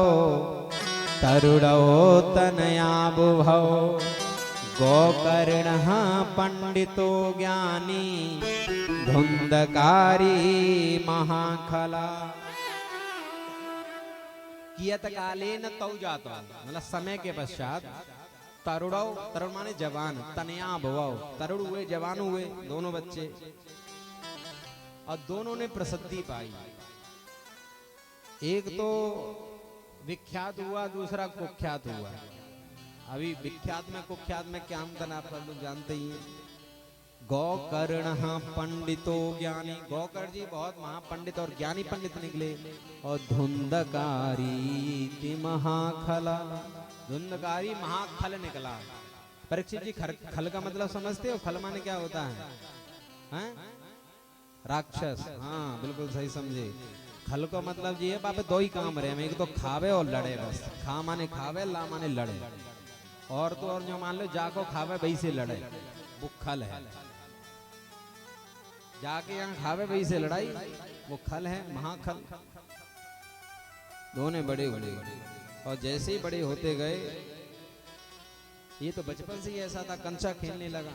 तरुणो तनया बुभौ गोकर्ण पंडितो ज्ञानी धुंधकारी महाखला। कियत काले न तौ जातो मतलब समय के पश्चात, तरुण माने जवान, तनया बुभौ तरुण हुए जवान हुए दोनों बच्चे, और दोनों ने प्रसिद्धि पाई। एक तो विख्यात हुआ, दूसरा कुख्यात हुआ। अभी विख्यात में कुख्यात में क्या अंतर आप सब लोग जानते ही हैं। गोकर्ण पंडितो ज्ञानी, गोकर्ण जी बहुत महापंडित और ज्ञानी पंडित निकले, और धुंधकारी महाखला, धुंधकारी महाखल निकला। परीक्षित जी खल का मतलब समझते हो? खल माने क्या होता है? हैं? राक्षस। हाँ बिल्कुल सही समझे। खल का मतलब ये है बाप दो ही काम रहे, एक तो खावे और लड़े बस। खा माने खावे, ला माने लड़े। और तो और जो मान लो जाको खावे वही से लड़े, वो खल है। जाके यहाँ खावे वही से लड़ाई, वो खल है, महाखल। दोनों बड़े हुए, और जैसे ही बड़े होते गए, ये तो बचपन से ही ऐसा था, कंचा खेलने लगा,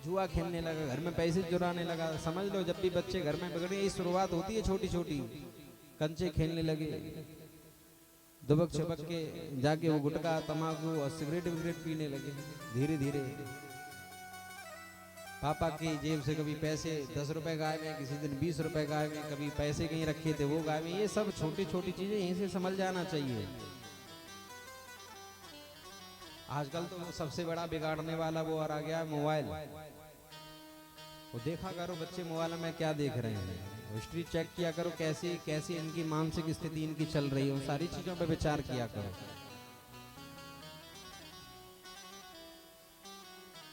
जुआ खेलने लगा, घर में पैसे चुराने लगा। समझ लो जब भी बच्चे घर में बिगड़े, ये शुरुआत होती है छोटी छोटी। कंचे खेलने लगे, दुबक छुपक के जाके वो गुटखा तमाकू और सिगरेट विगरेट पीने लगे। धीरे धीरे पापा की जेब से कभी पैसे 10 रुपए गायब हैं, किसी दिन 20 रुपए गायब हैं, कभी पैसे कहीं रखे थे वो गायब हैं। ये सब छोटी छोटी चीजें यहीं से समझ जाना चाहिए। आजकल तो सबसे बड़ा बिगाड़ने वाला वो आ गया मोबाइल। वो देखा करो बच्चे मोबाइल में क्या देख रहे हैं, हिस्ट्री चेक किया करो, कैसी कैसी इनकी मानसिक स्थिति इनकी चल रही है, उन सारी चीजों पे विचार किया करो।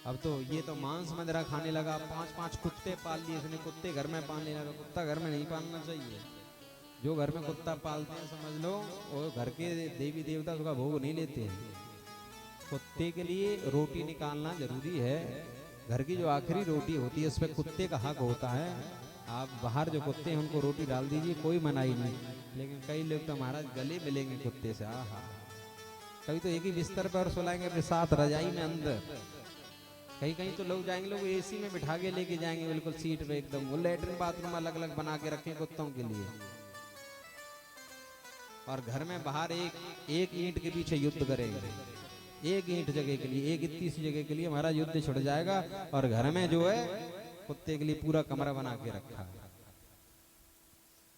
अब तो ये तो मांस मदिरा खाने लगा, 5-5 कुत्ते पाल लिए इसने, कुत्ते घर में पालने लगा। कुत्ता घर में नहीं पालना चाहिए। जो घर में कुत्ता पालते हैं समझ लो वो घर के देवी देवता उसका भोग नहीं लेते हैं। कुत्ते के लिए रोटी निकालना जरूरी है। घर की जो आखिरी रोटी होती है उस पर कुत्ते का हक होता है। आप बाहर जो कुत्ते हैं उनको रोटी डाल दीजिए, कोई मनाही नहीं। लेकिन कई लोग तो महाराज गले मिलेंगे कुत्ते से, आहा। कभी तो एक ही बिस्तर पर सुलाएंगे अपने साथ रजाई में अंदर। कहीं कहीं तो लोग जाएंगे, लोग एसी में बिठा के लेके जाएंगे बिल्कुल सीट पे एकदम। वो लेटरिन बाथरूम अलग अलग बना के रखे कुत्तों के लिए। और घर में बाहर एक ईंट के पीछे युद्ध करेंगे, एक ईंट जगह के लिए, एक इतनी सी जगह के लिए हमारा युद्ध छुड़ जाएगा। और घर में जो है कुत्ते के लिए पूरा कमरा बना के रखा है।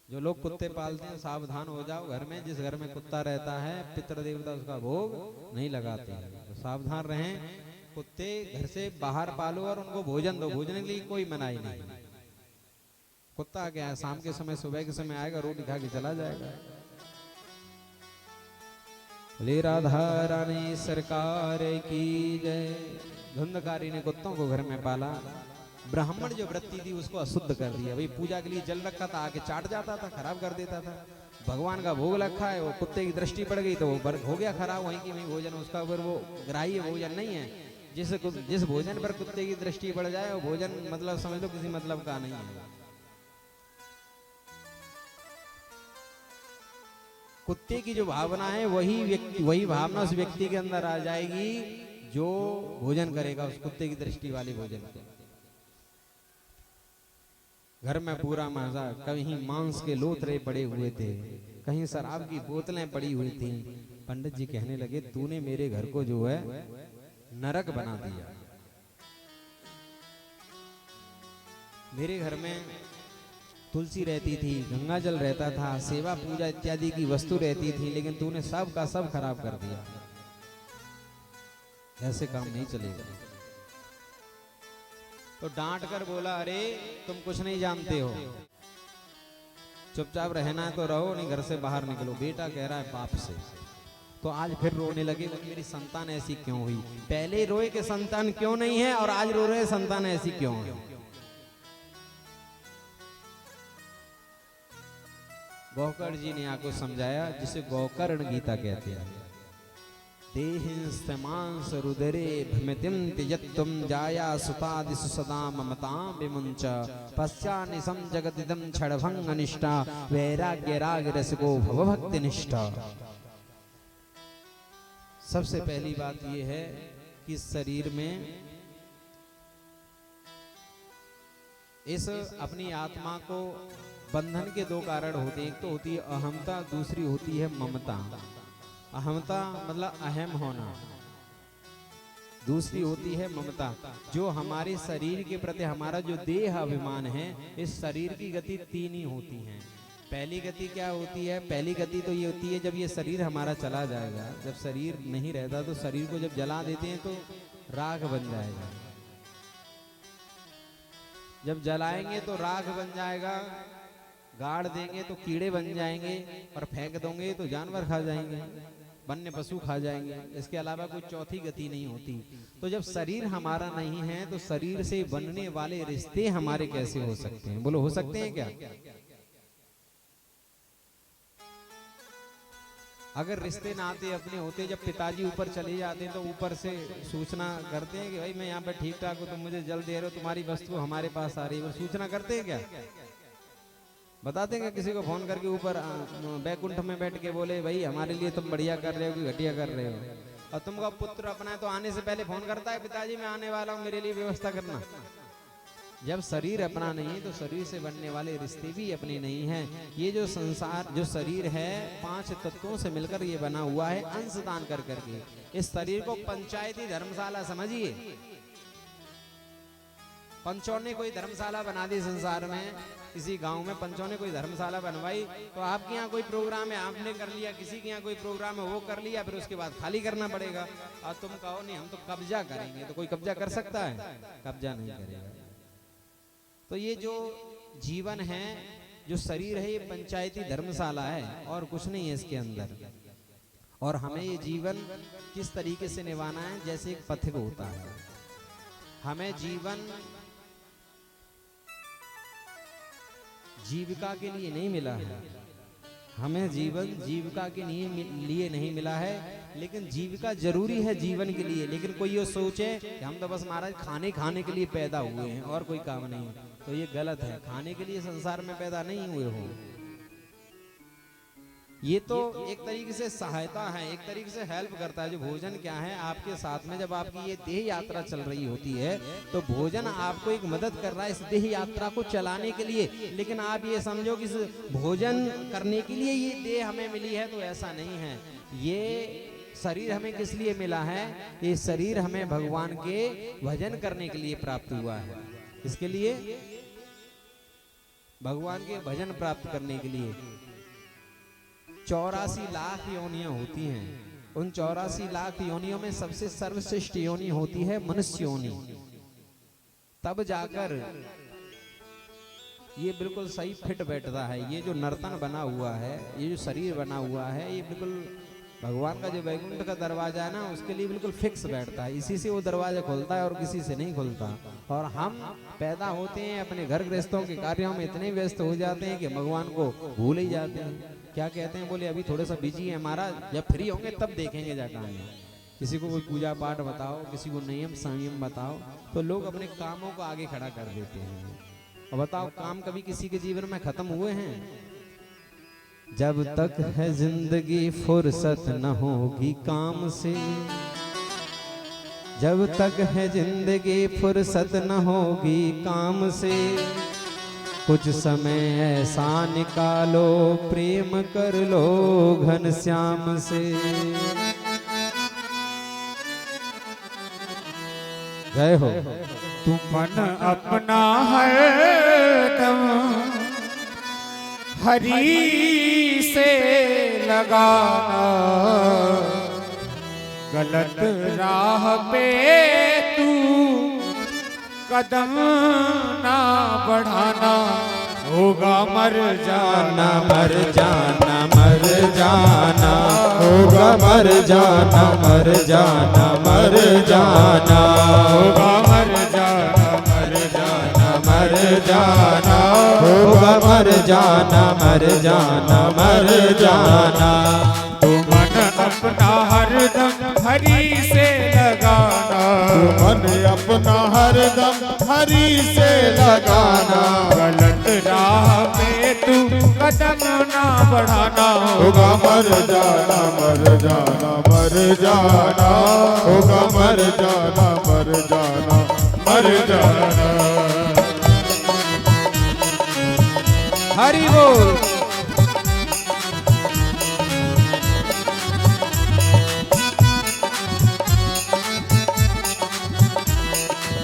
जो लोग कुत्ते पालते हैं सावधान हो जाओ। घर में जिस घर में कुत्ता रहता है पितृ देवता उसका भोग नहीं लगाते हैं, तो सावधान रहें। कुत्ते घर से बाहर पालो और उनको भोजन दो, भोजन के लिए कोई मनाही नहीं। कुत्ता क्या है, शाम के समय सुबह के समय आएगा, रोटी खा के चला जाएगा। ले राधा रानी सरकार की जय। धुंधकारी ने कुत्तों को घर में पाला। ब्राह्मण जो वृत्ति थी उसको अशुद्ध कर दिया। भाई पूजा के लिए जल रखा था, आके चाट जाता था, खराब कर देता था। भगवान का भोग रखा है, वो कुत्ते की दृष्टि पड़ गई तो वो हो गया खराब, वहीं की वहीं भोजन उसका, फिर वो ग्राह्य भोजन नहीं है। जिस भोजन पर कुत्ते की दृष्टि पड़ जाए वो भोजन मतलब समझ लो किसी मतलब का नहीं है। कुत्ते की जो भावना है वही भावना उस व्यक्ति के अंदर आ जाएगी जो भोजन करेगा उस कुत्ते की दृष्टि वाले भोजन को। घर में पूरा मजा, कहीं मांस के लोथरे पड़े हुए थे, कहीं शराब की बोतलें पड़ी हुई थी। पंडित जी कहने लगे तूने मेरे घर को जो है नरक बना दिया। मेरे घर में तुलसी रहती थी, गंगा जल रहता था, सेवा पूजा इत्यादि की वस्तु रहती थी, लेकिन तूने सब का सब खराब कर दिया। ऐसे काम नहीं चलेगा। तो डांट कर बोला अरे तुम कुछ नहीं जानते हो, चुपचाप रहना है तो रहो, नहीं घर से बाहर निकलो। बेटा कह रहा है बाप से। तो आज फिर रोने लगे, मेरी संतान ऐसी क्यों हुई। पहले रोए कि संतान क्यों नहीं है, और आज रो रहे संतान ऐसी क्यों है। गौकर्ण जी ने आपको समझाया, जिसे गौकर्ण गीता कहते हैं। देहिंस्तमांस रुदरे भ्रमितिं त्यजत्वं जाया सुतादिषु सदा ममतां विमुञ्च पश्चान्निशं जगदिदं क्षणभंग अनिष्टा वैराग्य राग रसिको भवभक्ति निष्ठा। सबसे पहली बात यह है कि शरीर में इस अपनी आत्मा को बंधन के दो कारण होते हैं। एक तो होती है अहमता, दूसरी होती है ममता। अहमता मतलब अहम होना, दूसरी होती है ममता, जो हमारे शरीर के प्रति हमारा जो देह अभिमान है। इस शरीर की गति तीन ही होती हैं। पहली गति क्या होती है, पहली गति तो ये होती है जब ये शरीर हमारा चला जाएगा, जब शरीर नहीं रहता तो शरीर को जब जला देते हैं तो राख बन जाएगा। जब जलाएंगे तो राख बन जाएगा, गाड़ देंगे तो कीड़े बन जाएंगे, और फेंक दोगे तो जानवर खा जाएंगे, वन्य पशु खा जाएंगे। इसके अलावा कोई चौथी गति नहीं होती। तो जब शरीर हमारा नहीं है तो शरीर से बनने वाले रिश्ते हमारे कैसे हो सकते हैं? बोलो, हो सकते हैं क्या? अगर रिश्ते नाते अपने होते, जब पिताजी ऊपर चले जाते हैं तो ऊपर से सूचना करते हैं कि भाई मैं यहाँ पर ठीक ठाक हूँ, तुम मुझे जल दे रहे हो, तुम्हारी वस्तु हमारे पास आ रही है, सूचना करते हैं क्या? बताते हैं किसी को फोन करके ऊपर बैकुंठ में बैठ के बोले भाई हमारे लिए तुम बढ़िया कर रहे हो कि घटिया कर रहे हो? और तुमका पुत्र अपना है तो आने से पहले फोन करता है पिताजी मैं आने वाला हूँ, मेरे लिए व्यवस्था करना। जब शरीर अपना नहीं तो शरीर से बनने वाले रिश्ते भी अपने नहीं हैं। ये जो संसार, जो शरीर है, 5 तत्वों से मिलकर ये बना हुआ है, अंश दान कर करके। इस शरीर को पंचायती धर्मशाला समझिए। पंचों ने कोई धर्मशाला बना दी संसार में, किसी गांव में पंचों ने कोई धर्मशाला बनवाई, तो आपके यहाँ कोई प्रोग्राम है आपने कर लिया, किसी के यहाँ कोई प्रोग्राम है वो कर लिया, फिर उसके बाद खाली करना पड़ेगा। और तुम कहो नहीं हम तो कब्जा करेंगे, तो कोई कब्जा कर सकता है? कब्जा नहीं करेगा। तो ये जो जीवन है, जो शरीर है, ये पंचायती धर्मशाला है और कुछ नहीं है इसके अंदर। और हमें ये जीवन किस तरीके से निभाना है, जैसे एक पथिक होता है। हमें जीवन जीविका के लिए नहीं मिला है, हमें जीवन जीविका के लिए नहीं मिला है, लेकिन जीविका जरूरी है जीवन के लिए। लेकिन कोई ये सोचे कि हम तो बस महाराज खाने के लिए पैदा हुए हैं और कोई काम नहीं है, तो ये गलत है। खाने के लिए संसार में पैदा नहीं हुए हो। ये तो एक तरीके से सहायता है, एक तरीके से हेल्प करता है। जो भोजन क्या है, आपके साथ में जब आपकी ये देह यात्रा चल रही होती है तो भोजन आपको एक मदद कर रहा है इस देह यात्रा को चलाने के लिए। लेकिन आप ये समझो कि इस भोजन करने के लिए ये देह हमें मिली है, तो ऐसा नहीं है। ये शरीर हमें किस लिए मिला है? ये शरीर हमें भगवान के भजन करने के लिए प्राप्त हुआ है। इसके लिए भगवान के भजन प्राप्त करने के लिए 84 लाख योनियां होती हैं। उन 84 लाख योनियों में सबसे सर्वश्रेष्ठ योनि होती है मनुष्य योनि। तब जाकर ये बिल्कुल सही फिट बैठता है। ये जो नर्तन बना हुआ है, ये जो शरीर बना हुआ है, ये बिल्कुल भगवान का जो वैकुंठ का दरवाजा है ना, उसके लिए बिल्कुल फिक्स बैठता है। इसी से वो दरवाजा खुलता है और किसी से नहीं खुलता। और हम पैदा होते हैं अपने घर गृहस्थों के कार्यों में इतने व्यस्त हो जाते हैं कि भगवान को भूल ही जाते हैं। क्या कहते हैं, बोले अभी थोड़ा सा बिजी है महाराज, जब फ्री होंगे तब देखेंगे जाकर हमें। किसी को कोई पूजा पाठ बताओ, किसी को नियम संयम बताओ, तो लोग अपने कामों को आगे खड़ा कर देते हैं। और बताओ, काम कभी किसी के जीवन में खत्म हुए हैं? जब तक है जिंदगी फुर्सत न होगी काम से, जब तक है जिंदगी फुर्सत न होगी काम से, कुछ समय ऐसा निकालो प्रेम कर लो घनश्याम से। जय हो। तू मन अपना है दम हरि से लगाना, गलत राह पे तू कदम ना बढ़ाना, होगा मर जाना, मर जाना, मर जाना, होगा मर जाना, मर जाना, मर जाना, होगा मर जाना, मर जाना, मर जाना, होगा मर जाना, मर जाना, मर जाना। तू मन अपना हरदम हरि से लगाना, मन अपना हरदम हरि से लगाना, गलत राह पे तू कदम ना बढ़ाना, होगा मर जाना, मर जाना, मर जाना, होगा मर जाना, मर जाना, मर जाना। हरि बोल।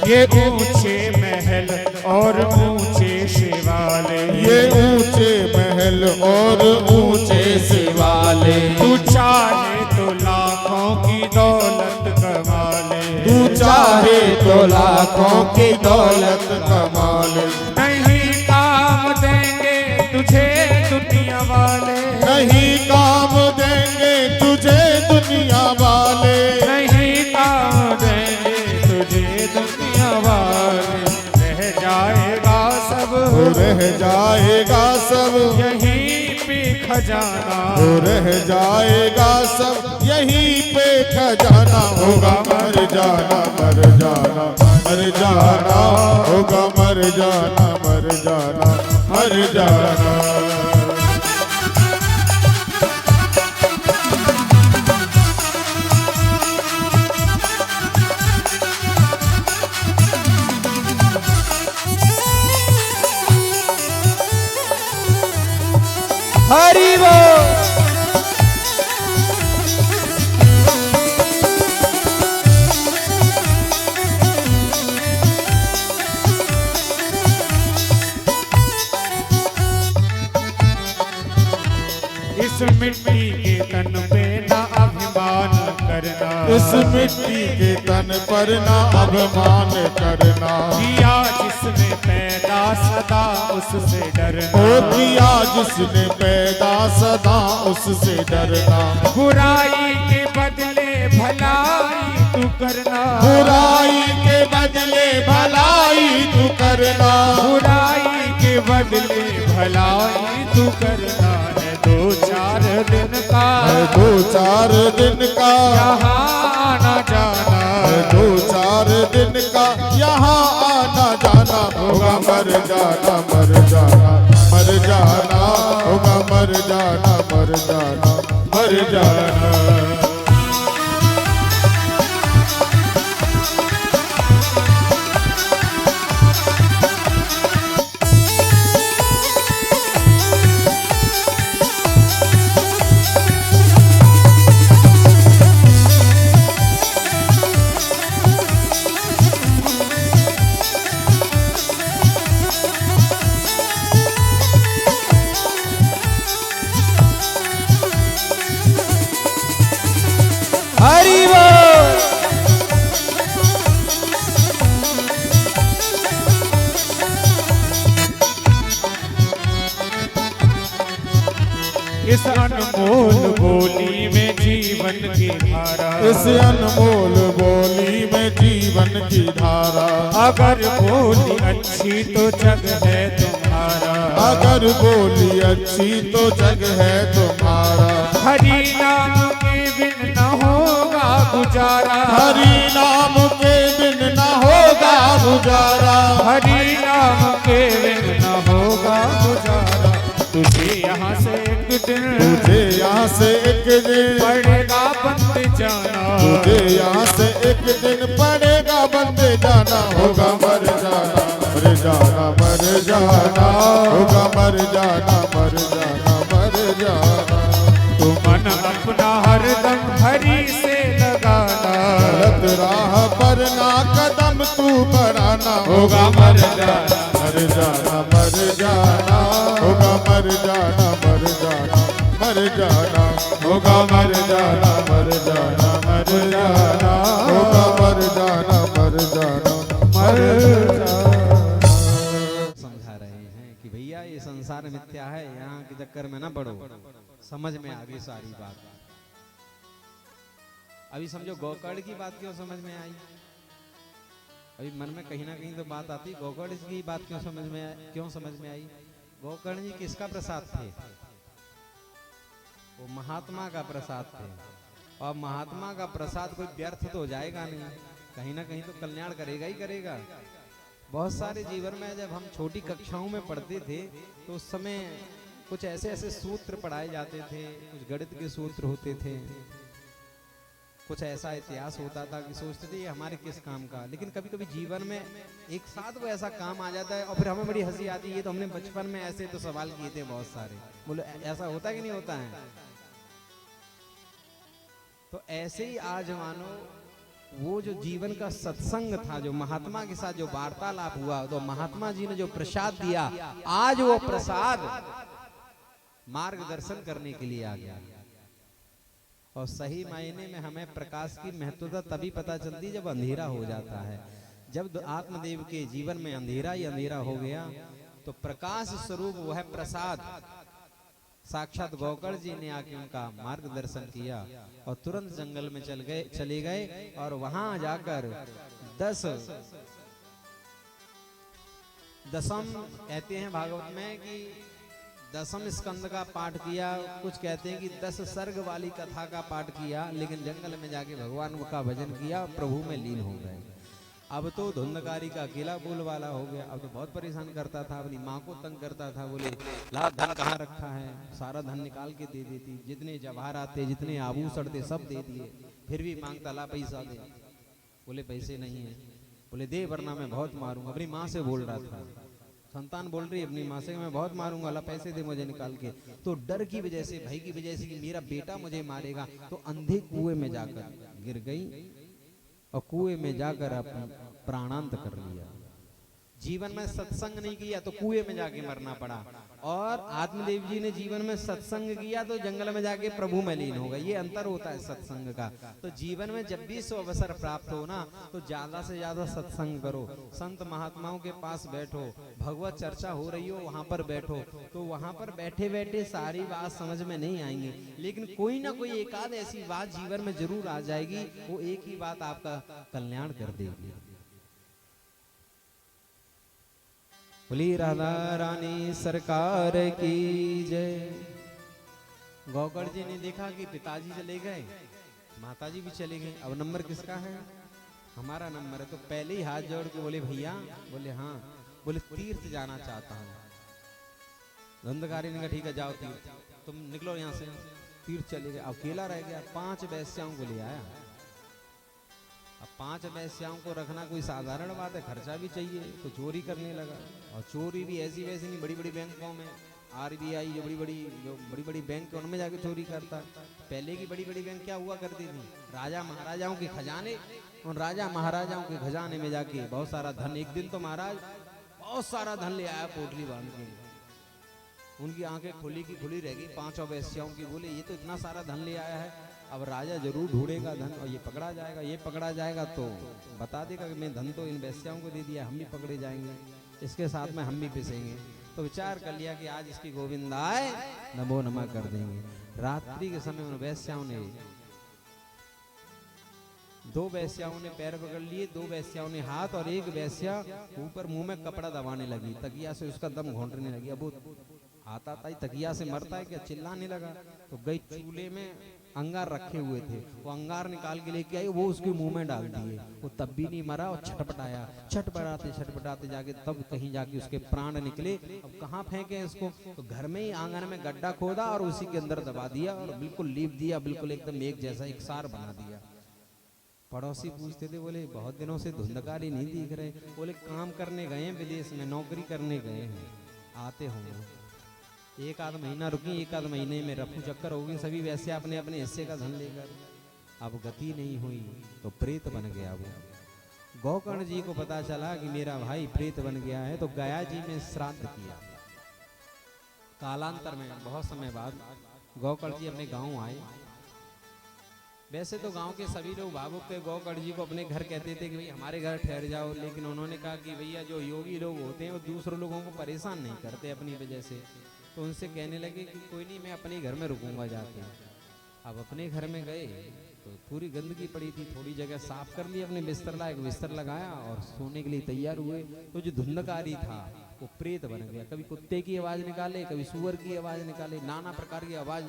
ये ऊंचे महल और ऊंचे शिवाले, ये ऊंचे महल और ऊंचे शिवाले, तू चाहे तो लाखों की दौलत कमा ले, तू चाहे तो लाखों की दौलत कमा ले, नहीं काम देंगे तुझे दुनिया वाले, नहीं काम देंगे तुझे दुनिया वाले, नहीं काम देंगे तुझे दुनिया वाले, रह जाएगा सब, रह जाएगा सब, यहीं पे खजाना, रह जाएगा सब, यहीं पे खजाना, होगा मर जाना, मर जाना, मर जाना, होगा मर जाना, मर जाना, मर जाना। हरि बोल। इस मिट्टी के तन पे ना अभिमान करना, इस मिट्टी के तन पर ना अभिमान करना, किया जिसने पैदा सदा उससे डरना, ओ किया जिसने पैदा सदा उससे डरना, बुराई के बदले भलाई तू करना, बुराई के बदले भलाई तू करना, बुराई के बदले भलाई तू करना, है दो चार दिन का, है दो चार दिन का, यहाँ आना जाना, है दो चार दिन का, यहाँ आना जाना, होगा मर जाना, मर जाना, मर जाना, होगा मर जाना, मर जाना, मर जाना। इस अनमोल बोली में जीवन की धारा, इस अनमोल बोली में जीवन की धारा। अगर बोली अच्छी तो जग है तुम्हारा, अगर बोली अच्छी तो जग है तुम्हारा। हरि नाम के बिन न होगा गुजारा, हरि नाम के बिन न होगा गुजारा। हरि नाम के बिन न होगा गुजारा। तुझे यहाँ से एक दिन, तुझे यहाँ से एक दिन पड़ेगा बंद जाना, तुझे यहाँ से एक दिन पड़ेगा बंद जाना। होगा मर जाना, मर जाना, मर जाना, होगा मर जाना, मर जाना, मर जाना। तू मन अपना हरदम हरि से लगाना, गलत राह पर ना कदम तू बढ़ाना। होगा मर जाना, मर जाना, मर जाना, होगा मर जाना, मर जाना, मर जाना, होगा मर जाना, मर जाना, मर जाना, होगा मर जाना, मर जाना, मर जाना। समझा रहे हैं कि भैया ये संसार मिथ्या है, यहाँ के चक्कर में ना पड़ो, समझ में आ गई सारी बात। अभी समझो गोकर्ण की बात क्यों समझ में आई? अभी मन में कहीं ना कहीं तो बात आती, गोकर्ण की बात क्यों समझ में आई? गोकर्ण जी किसका प्रसाद थे? वो महात्मा का प्रसाद थे, और महात्मा का प्रसाद कोई व्यर्थ तो हो जाएगा नहीं, कहीं ना कहीं तो कल्याण करेगा ही करेगा। बहुत सारे जीवन में जब हम छोटी कक्षाओं में पढ़ते थे तो उस समय कुछ ऐसे ऐसे सूत्र पढ़ाए जाते थे, कुछ गणित के सूत्र होते थे, कुछ ऐसा इतिहास होता था कि सोचते थे ये हमारे किस काम का। लेकिन कभी कभी जीवन में एक साथ वो ऐसा काम आ जाता है और फिर हमें बड़ी हंसी आती है, तो हमने बचपन में ऐसे तो सवाल किए थे बहुत सारे, बोले ऐसा होता कि नहीं होता है? तो ऐसे ही आज मानो वो जो जीवन का सत्संग था, जो महात्मा के साथ जो वार्तालाप हुआ, तो महात्मा जी ने जो प्रसाद दिया, आज वो प्रसाद मार्गदर्शन करने के लिए आ गया। और सही मायने में हमें प्रकाश की महत्वता तभी पता चलती जब अंधेरा हो जाता है। जब आत्मदेव के जीवन में अंधेरा ही अंधेरा हो गया तो प्रकाश स्वरूप वो है प्रसाद, साक्षात गोकर्ण जी ने आके उनका मार्गदर्शन किया और तुरंत जंगल में चले गए और वहां जाकर दसम कहते हैं भागवत में कि 10वें स्कंद का पाठ किया, कुछ कहते हैं कि 10 सर्ग वाली कथा का पाठ किया, लेकिन जंगल में जाके भगवान का भजन किया, प्रभु में लीन हो गए। अब तो धुंधकारी का अकेला बोल वाला हो गया, अब तो बहुत परेशान करता था, अपनी माँ को तंग करता था, बोले ला धन कहाँ रखा है, सारा धन निकाल के दे देती, जितने जवाहरात थे, जितने आभूषण थे सब दे दिए, फिर भी मांगता ला पैसा दे, बोले पैसे नहीं है, बोले दे वरना मैं बहुत मारूंगा। अपनी माँ से बोल रहा था, संतान बोल रही है अपनी माँ से मैं बहुत मारूंगा, ला पैसे दे मुझे निकाल के। तो डर की वजह से, भय की वजह से कि मेरा बेटा मुझे मारेगा, तो अंधे कुएं में जाकर गिर गई और कुएं में जाकर अपना प्राणांत कर लिया। जीवन में सत्संग नहीं किया तो कुएं में जाके मरना पड़ा, और आत्मदेव जी ने जीवन में सत्संग किया तो जंगल में जाके प्रभु में लीन हो गए। ये अंतर होता है सत्संग का। तो जीवन में जब भी सो अवसर प्राप्त हो ना, तो ज्यादा से ज्यादा सत्संग करो, संत महात्माओं के पास बैठो, भगवत चर्चा हो रही हो वहां पर बैठो, तो वहां पर बैठे बैठे सारी बात समझ में नहीं आएंगी, लेकिन कोई ना कोई एकाध ऐसी बात जीवन में जरूर आ जाएगी, वो एक ही बात आपका कल्याण कर देगी। बोली राधा रानी सरकार की जय। गोकर्ण जी ने देखा कि पिताजी चले गए, माताजी भी चले गए, अब नंबर किसका है? हमारा नंबर है। तो पहले ही हाथ जोड़ के बोले भैया, बोले हाँ, बोले तीर्थ जाना चाहता हूँ। धंधकारी ने कहा ठीक है जाओ तीर्थ, तुम निकलो यहाँ से। तीर्थ चले गए, अकेला रह गया, 5 वैश्याओं को ले आया। अब 5 वैश्याओं को रखना कोई साधारण बात है, खर्चा भी चाहिए, तो चोरी करने लगा। और चोरी भी ऐसी वैसी नहीं, बड़ी बड़ी बैंकों में, RBI जो बड़ी बड़ी बैंक है उनमें जाके चोरी करता। पहले की बड़ी बड़ी बैंक क्या हुआ करती थी, राजा महाराजाओं के खजाने, उन राजा महाराजाओं के खजाने में जाके बहुत सारा धन। एक दिन तो महाराज बहुत सारा धन ले आया पोटली बांध के, उनकी आंखें खुली की खुली रह गई 5 वैश्याओं की। बोले ये तो इतना सारा धन ले आया है, अब राजा जरूर ढूंढेगा धन और ये पकड़ा जाएगा, ये पकड़ा जाएगा तो बता देगा कि मैं धन तो इन वैश्याओं को दे दिया, हम भी पकड़े जाएंगे, इसके साथ में हम भी पिसेंगे। तो विचार कर लिया कि आज इसकी गोविंदाय नमो नमः कर देंगे। रात्रि के समय उन वैश्याओं ने, दो वैश्याओं ने पैर पकड़ लिए, दो वैश्याओं ने हाथ, और एक वैश्या ऊपर मुंह में कपड़ा दबाने लगी, तकिया से उसका दम घोंटने लगी। अब वो आता था तकिया से मरता है क्या, चिल्लाने लगा। तो गई चूल्हे में अंगार रखे हुए थे, वो अंगार निकाल के लेके आई, वो उसके मुंह में डाल दिए। वो तब भी नहीं मरा और छटपटाया, छटपटाते छटपटाते जाके तब कहीं जाके उसके प्राण निकले। अब कहाँ फेंके इसको, तो घर में ही आंगन में गड्ढा खोदा और उसी के अंदर दबा दिया और बिल्कुल लीप दिया, बिल्कुल एकदम एक जैसा एक सार बना दिया। पड़ोसी पूछते थे, बोले बहुत दिनों से धुंधकारी नहीं दिख रहे। बोले काम करने गए हैं, विदेश में नौकरी करने गए हैं, आते होंगे। एक आध महीना रुकी, एक आध महीने में रफू चक्कर हो गई, सभी वैसे अपने अपने हिस्से का धन लेकर। अब गति नहीं हुई तो प्रेत बन गया वो। गोकर्ण जी को पता चला कि मेरा भाई प्रेत बन गया है, तो गया जी में श्राद्ध किया। कालांतर में बहुत समय बाद गोकर्ण जी अपने गांव आए। वैसे तो गांव के सभी लोग भावुक थे, गोकर्ण जी को अपने घर कहते थे कि भाई हमारे घर ठहर जाओ, लेकिन उन्होंने कहा कि भैया जो योगी लोग होते हैं वो दूसरे लोगों को परेशान नहीं करते अपनी वजह से। तो उनसे कहने लगे कि कोई नहीं, मैं अपने घर में रुकूंगा जाके। अब अपने घर में गए तो पूरी गंदगी पड़ी थी, थोड़ी जगह साफ कर ली, अपने बिस्तर ला, एक बिस्तर लगाया और सोने के लिए तैयार हुए। तो जो धुंधकारी था वो प्रेत बन गया, कभी कुत्ते की आवाज निकाले, कभी सुअर की आवाज निकाले, नाना प्रकार की आवाज।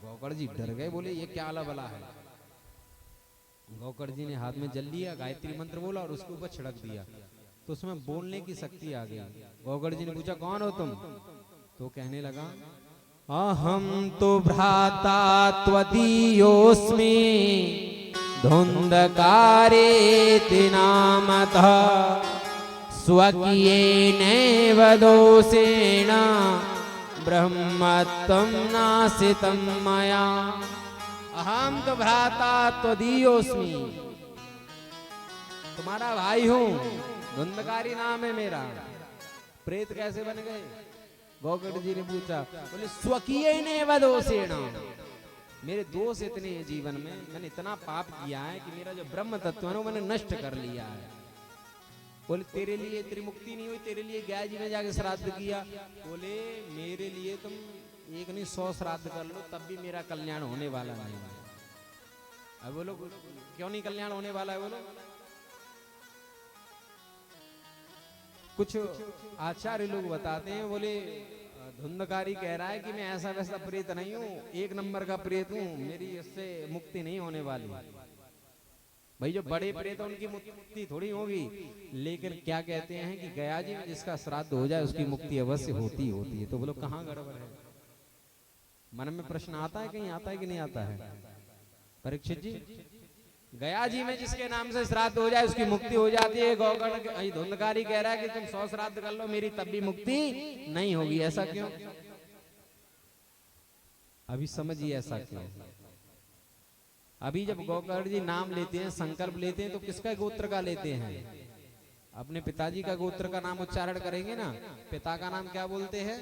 गोकर्ण जी डर गए, बोले ये क्या आला बला है। गोकर्ण जी ने हाथ में जल लिया, गायत्री मंत्र बोला और उसके ऊपर छिड़क दिया, तो उसमें बोलने की शक्ति आ गई। गोकर्ण जी ने पूछा कौन हो तुम, तो कहने लगा अहम तो भ्राता त्वदीयोस्मि धुंधकारेति नामतः स्वकीयेनैव दोषेण ब्रह्मत्वं नासितं मया। अहम तो भ्राता त्वदीयोस्मि, तुम्हारा भाई हूं, धुंधकारी नाम है मेरा। प्रेत कैसे बन गए, गोकर्ण जी ने पूछा। बोले स्वकीयेनैव दोषेण, मेरे दोष इतने हैं जीवन में, मैंने इतना पाप किया है कि मेरा जो ब्रह्म तत्व है मैंने नष्ट कर लिया है। बोले तेरे लिए तेरी मुक्ति नहीं हुई, तेरे लिए गया जी में जाके श्राद्ध किया। बोले मेरे लिए तुम एक नहीं 100 श्राद्ध कर लो, तब भी मेरा कल्याण होने वाला नहीं है। अब बोलो क्यों नहीं कल्याण होने वाला है, बोलो। कुछ आचार्य लोग बताते हैं, बोले धुंधकारी कह रहा है कि मैं ऐसा वैसा प्रेत नहीं हूँ, एक नंबर का प्रेत हूँ, मेरी इससे मुक्ति नहीं होने वाली। भाई जो बड़े प्रेत हैं उनकी मुक्ति थोड़ी होगी, लेकिन क्या कहते हैं कि गया जी में जिसका श्राद्ध हो जाए उसकी मुक्ति अवश्य होती है। तो बोलो कहाँ गड़बड़ है, मन में प्रश्न आता है, कहीं आता है कि नहीं आता है। परीक्षित जी, गया जी में जिसके नाम से श्राद्ध हो जाए उसकी मुक्ति हो जाती है। गोकर्ण धुंधकारी कह रहा है कि तुम 100 श्राद्ध कर लो, मेरी तब भी मुक्ति नहीं होगी। ऐसा क्यों, अभी समझिए ऐसा क्यों। अभी जब गोकर्ण जी नाम लेते हैं, संकल्प लेते हैं, तो किसका गोत्र का लेते हैं, अपने पिताजी का गोत्र का नाम उच्चारण करेंगे ना। पिता का नाम क्या बोलते हैं,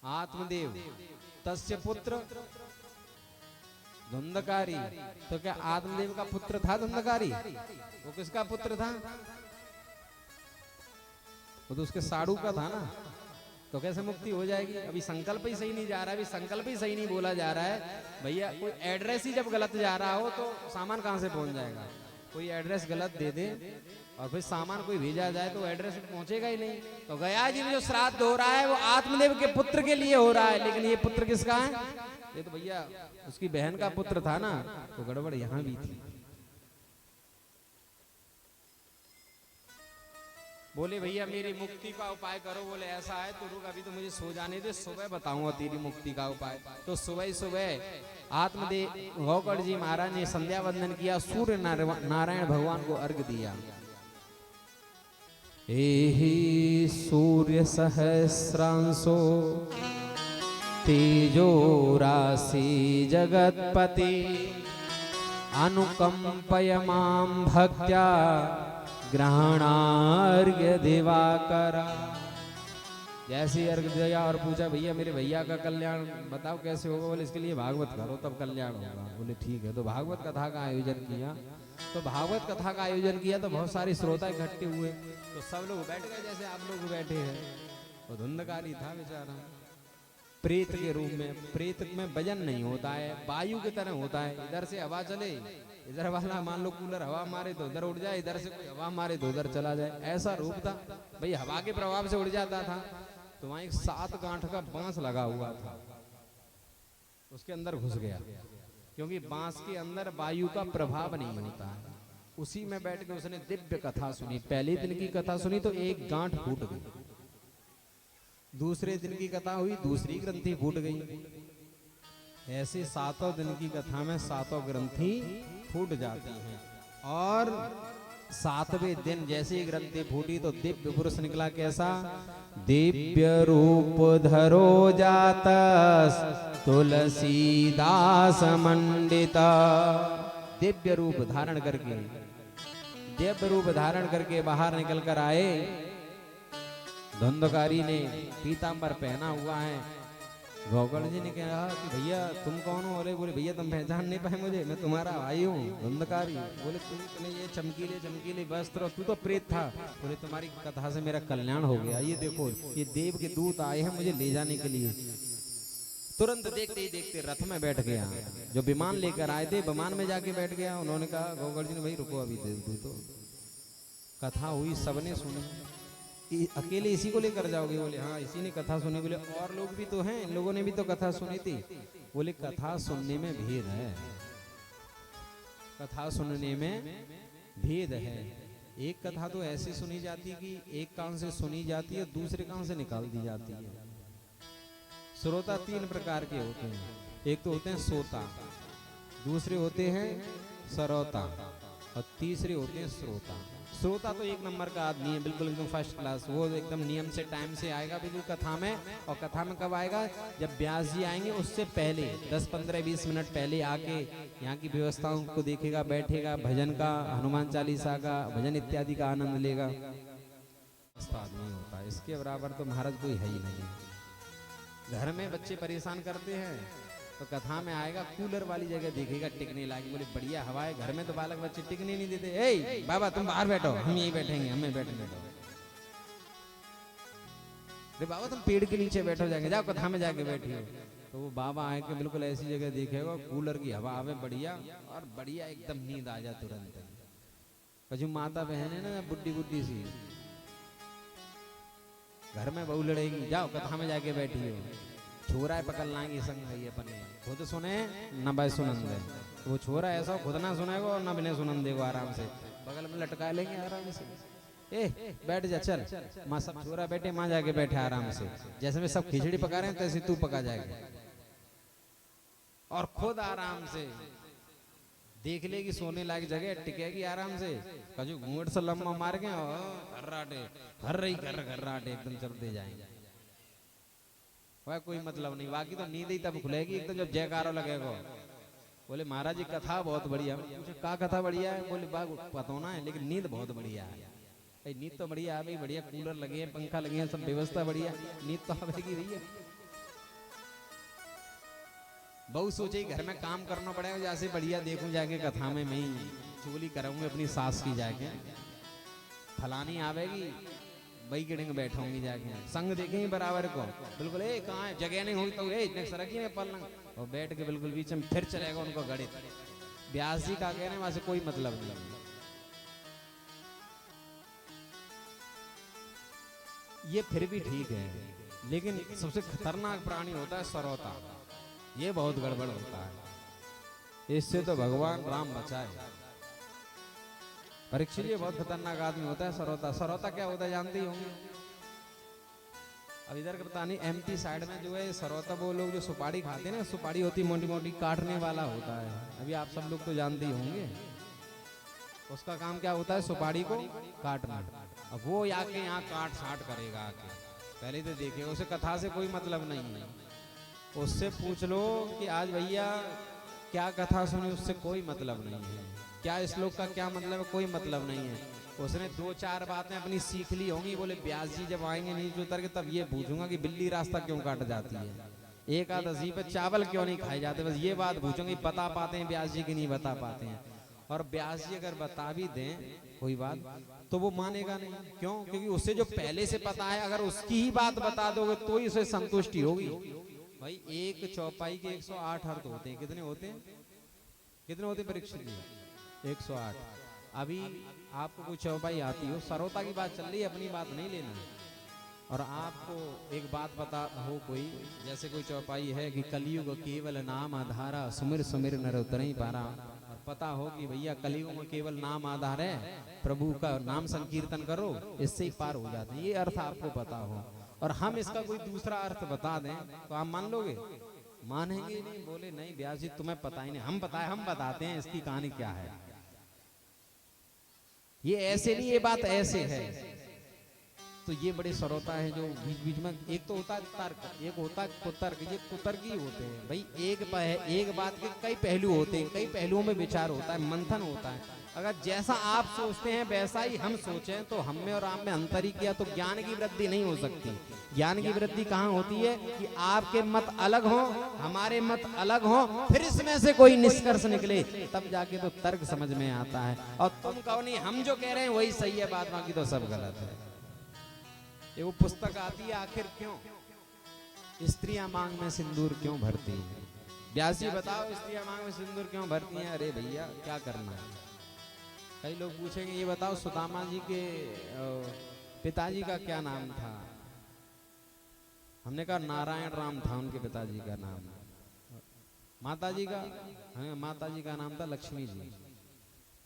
आत्मदेव, तस्य पुत्र धुंधकारी। तो क्या आत्मदेव का पुत्र था धुंधकारी, वो किसका पुत्र था, वो तो उसके साड़ू का था ना। तो कैसे मुक्ति हो जाएगी, अभी संकल्प ही सही नहीं जा रहा है, अभी संकल्प ही सही नहीं बोला जा रहा है। भैया कोई एड्रेस ही जब गलत जा रहा हो तो सामान कहां से पहुंच जाएगा। कोई एड्रेस गलत दे दे और फिर सामान कोई भेजा जाए तो एड्रेस पहुंचेगा ही नहीं। तो गया जी में जो श्राद्ध हो रहा है वो आत्मदेव के पुत्र के लिए हो रहा है, लेकिन ये पुत्र किसका है, ये तो भैया उसकी बहन का पुत्र था ना। तो गड़बड़ यहां भी थी। बोले भैया मेरी मुक्ति का उपाय करो। बोले ऐसा है तो रुक, अभी तो मुझे सो जाने दे, सुबह बताऊंगा तेरी मुक्ति का उपाय। तो सुबह ही सुबह आत्मदेव गोकर्ण जी महाराज ने संध्या वंदन किया, सूर्य नारायण भगवान को अर्घ दिया। एहि सूर्य सहस्रांशो तेजो राशि जगतपति अनुकंपय मां भक्त्या ग्रहणार्घ्य दिवाकर। जैसे अर्घ दिया और पूछा भैया मेरे भैया का कल्याण बताओ कैसे होगा। बोले इसके लिए भागवत करो तब कल्याण होगा। बोले ठीक है। तो भागवत कथा का आयोजन किया। तो भागवत कथा का आयोजन किया तो बहुत सारे श्रोता इकट्ठे हुए। तो सब लोग बैठ गए जैसे आप लोग बैठे हैं। वो धुंधकारी था बेचारा, प्रेत के रूप में। प्रेत में वजन नहीं होता है, वायु की तरह होता है। इधर से हवा चले, इधर वाला मान लो कूलर हवा मारे तो उधर उड़ जाए, इधर से कोई हवा मारे तो उधर चला जाए, ऐसा रूप था भाई। हवा के प्रभाव से उड़ जाता था। तो वहां एक 7 गांठ का बांस लगा हुआ था, उसके अंदर घुस गया, क्योंकि बांस के अंदर वायु का प्रभाव नहीं होता है। उसी में बैठ के उसने दिव्य कथा सुनी। पहले दिन की कथा सुनी तो एक गांठ फूट गई, दूसरे दिन की कथा हुई, दूसरी ग्रंथि फूट गई। ऐसे 7 दिन की कथा में 7 ग्रंथि फूट जाती हैं। और 7वें दिन जैसे ही ग्रंथि फूटी तो दिव्य पुरुष निकला। कैसा? दिव्य रूप धरो जातस तुलसीदास मंडिता। दिव्य रूप धारण करके, दिव्य रूप धारण करके बाहर निकल कर आए। धुंधकारी ने पीतांबर पहना हुआ है। गोगड़ जी ने कहा कि भैया तुम कौन हो? बोले भैया तुम पहचान नहीं पाए मुझे, मैं तुम्हारा भाई हूँ धुंधकारी। बोले तुमने ये चमकीले चमकीले वस्त्र, तू तो प्रेत था। बोले तुम्हारी कथा से मेरा कल्याण हो गया, ये देखो ये देव के दूत आए हैं मुझे ले जाने के लिए। तुरंत देखते ही देखते रथ में बैठ गया, जो विमान लेकर आए थे विमान में जाके बैठ गया। उन्होंने कहा गोगड़ जी ने, भाई रुको अभी तो कथा हुई, सबने सुनी, अकेले इसी को लेकर जाओगे? बोले हाँ इसी ने कथा सुनी। बोले और लोग भी तो हैं, इन लोगों ने भी तो कथा सुनी थी। बोले कथा सुनने में भेद है, कथा सुनने में भेद है। एक कथा तो ऐसी सुनी जाती है कि एक कान से सुनी जाती है, दूसरे कान से निकाल दी जाती है। श्रोता 3 प्रकार के होते हैं। एक तो होते हैं सोता, दूसरे होते हैं सरोता, और तीसरे होते हैं श्रोता। श्रोता तो 1 नंबर का आदमी है, बिल्कुल एकदम फर्स्ट क्लास। वो एकदम नियम से टाइम से आएगा बिल्कुल कथा में। और कथा में कब आएगा? जब व्यास जी आएंगे उससे पहले 10, 15, 20 मिनट पहले आके यहाँ की व्यवस्थाओं को देखेगा, बैठेगा, भजन का, हनुमान चालीसा का भजन इत्यादि का आनंद लेगा। आदमी होता है, इसके बराबर तो महाराज कोई है ही नहीं। घर में बच्चे परेशान करते हैं तो कथा में आएगा, कूलर वाली जगह देखेगा टिकने लायक। बोले बढ़िया हवा है। घर में तो बालक बच्चे टिकने नहीं देते। ए बाबा तुम बाहर बैठो, हम यहीं बैठेंगे, हमें बैठने दो। अरे बाबा तुम पेड़ के नीचे बैठो, जाके जाओ कथा में जाके बैठियो। तो वो बाबा आए के बिल्कुल ऐसी जगह देखेगा, कूलर की हवा आवे बढ़िया, और बढ़िया एकदम नींद आ जाए तुरंत। कछु माता बहन है ना बुड्ढी बुड्ढी सी, घर में बहू लड़ेगी, जाओ कथा में जाके बैठियो। छोरा पकड़ लाएंगे संग भाई अपने, खुद सुने न भाई सुनंदे। तो वो छोरा ऐसा खुद ना सुनेगा और न बिना सुनंदे को आराम से बगल में लटका लेंगे आराम से। ए बैठ जा, चल माँ। सब छोरा बैठे, माँ जाके बैठे आराम से। जैसे में सब खिचड़ी पका रहे हैं तैसे तू पका जाएगा, और खुद आराम से देख लेगी सोने लायक जगह, टिकेगी आराम से। कजू घूंघट से लम्बा मार के घर्राटे घर्राटे एकदम चलते जाएंगे। वह कोई मतलब नहीं, बाकी तो नींद ही तब खुलेगी एकदम जब जयकारा लगेगा। बोले महाराज जी कथा बहुत बढ़िया। का कथा बढ़िया है? बोले बाग पता ना है, लेकिन नींद बहुत बढ़िया है। भाई नींद तो बढ़िया है, बढ़िया कूलर लगे हैं, पंखा लगे हैं, सब व्यवस्था बढ़िया, नींद तो आवेगी भैया। बहुत सोचे घर में काम करना पड़ेगा, जैसे बढ़िया देखूं जाके कथा में मैं ही चोली कराऊंगी अपनी सास की जाके। फलानी आवेगी, वही गिड़ेंगे बैठोंगी जाके, संग देखेंगे बराबर को। बिल्कुल ए कहाँ है, जगह नहीं होगी तो इतने सरकी में पलंग, और बैठ के बिल्कुल बीच में फिर चलेगा उनको गणित। व्यास जी का कहने वहां से कोई मतलब नहीं। ये फिर भी ठीक है, लेकिन सबसे खतरनाक प्राणी होता है सरौता। ये बहुत गड़बड़ होता है, इससे तो भगवान राम बचाए। परीक्षित जी बहुत खतरनाक आदमी होता है सरौता। सरौता क्या होता है जानते ही होंगे। अब इधर करता नहीं, एमपी साइड में जो है सरौता, वो लोग जो सुपारी खाते हैं ना, सुपारी होती मोटी मोटी, काटने वाला होता है। अभी आप सब लोग तो जानते ही होंगे, उसका काम क्या होता है, सुपारी को काटना। अब वो आके यहाँ काट छाट करेगा आके, पहले तो देखे, उसे कथा से कोई मतलब नहीं है। उससे पूछ लो कि आज भैया क्या कथा सुनी, उससे कोई मतलब नहीं है। क्या श्लोक का क्या मतलब है, कोई मतलब नहीं है। उसने 2-4 बातें अपनी सीख ली होंगी। बोले व्यास जी जब आएंगे नीचे उतर के तब ये पूछूंगा कि बिल्ली रास्ता क्यों काट जाती है, एकादशी पे चावल क्यों नहीं खाए जाते, बस ये बात पूछूंगी। बता पाते हैं व्यास जी की नहीं बता पाते हैं। और व्यास जी अगर बता भी दें, कोई बात, तो वो मानेगा नहीं। क्यों? क्योंकि उसे जो पहले से पता है, अगर उसकी ही बात बता दोगे तो ही उसे संतुष्टि होगी। भाई एक चौपाई के 108 अर्थ होते हैं। कितने होते हैं? कितने होते हैं परीक्षित जी? 108। अभी आपको कोई चौपाई आती हो, सरलता की बात चल रही है, अपनी बात नहीं लेना है। और आपको एक बात पता हो कोई, जैसे कोई चौपाई है कि कलयुग केवल नाम आधारा, सुमिर सुमिर नर उतरई पारा, और पता हो कि भैया कलयुग में केवल नाम आधार है, प्रभु का नाम संकीर्तन करो, इससे ही पार हो जाते हैं, ये अर्थ आपको पता हो, और हम इसका कोई दूसरा अर्थ बता दें तो आप मान लोगे? मानेंगे नहीं। बोले नहीं व्यास जी तुम्हें पता ही नहीं, हम बताते हैं इसकी कहानी क्या है। ये ऐसे नहीं, ये बात ऐसे है। तो ये बड़े श्रोता है जो बीच बीच में, एक तो होता है तर्क, एक होता है कुतर्क। ये कुतर्क ही होते हैं भाई। एक बात के कई पहलू होते हैं, कई पहलुओं में विचार होता है, मंथन होता है। अगर जैसा आप सोचते हैं वैसा ही हम सोचें तो हम में और आप में अंतर ही किया, तो ज्ञान की वृद्धि नहीं हो सकती। ज्ञान की वृद्धि कहाँ होती है कि आपके मत अलग हो, हमारे मत अलग हो, फिर इसमें से कोई निष्कर्ष निकले, तब जाके तो तर्क समझ में आता है। और तुम कहो नहीं हम जो कह रहे हैं वही सही है, बात बाकी तो सब गलत है। ये वो पुस्तक आती है, आखिर क्यों स्त्रियां मांग में सिंदूर क्यों भरती हैं? व्यास जी बताओ स्त्रियां मांग में सिंदूर क्यों भरती हैं? अरे भैया क्या करना है? कई लोग पूछेंगे ये बताओ सुदामा जी के पिताजी का क्या नाम था? हमने कहा नारायण राम था उनके पिताजी का नाम। माता जी का? हाँ माता जी का नाम था लक्ष्मी जी।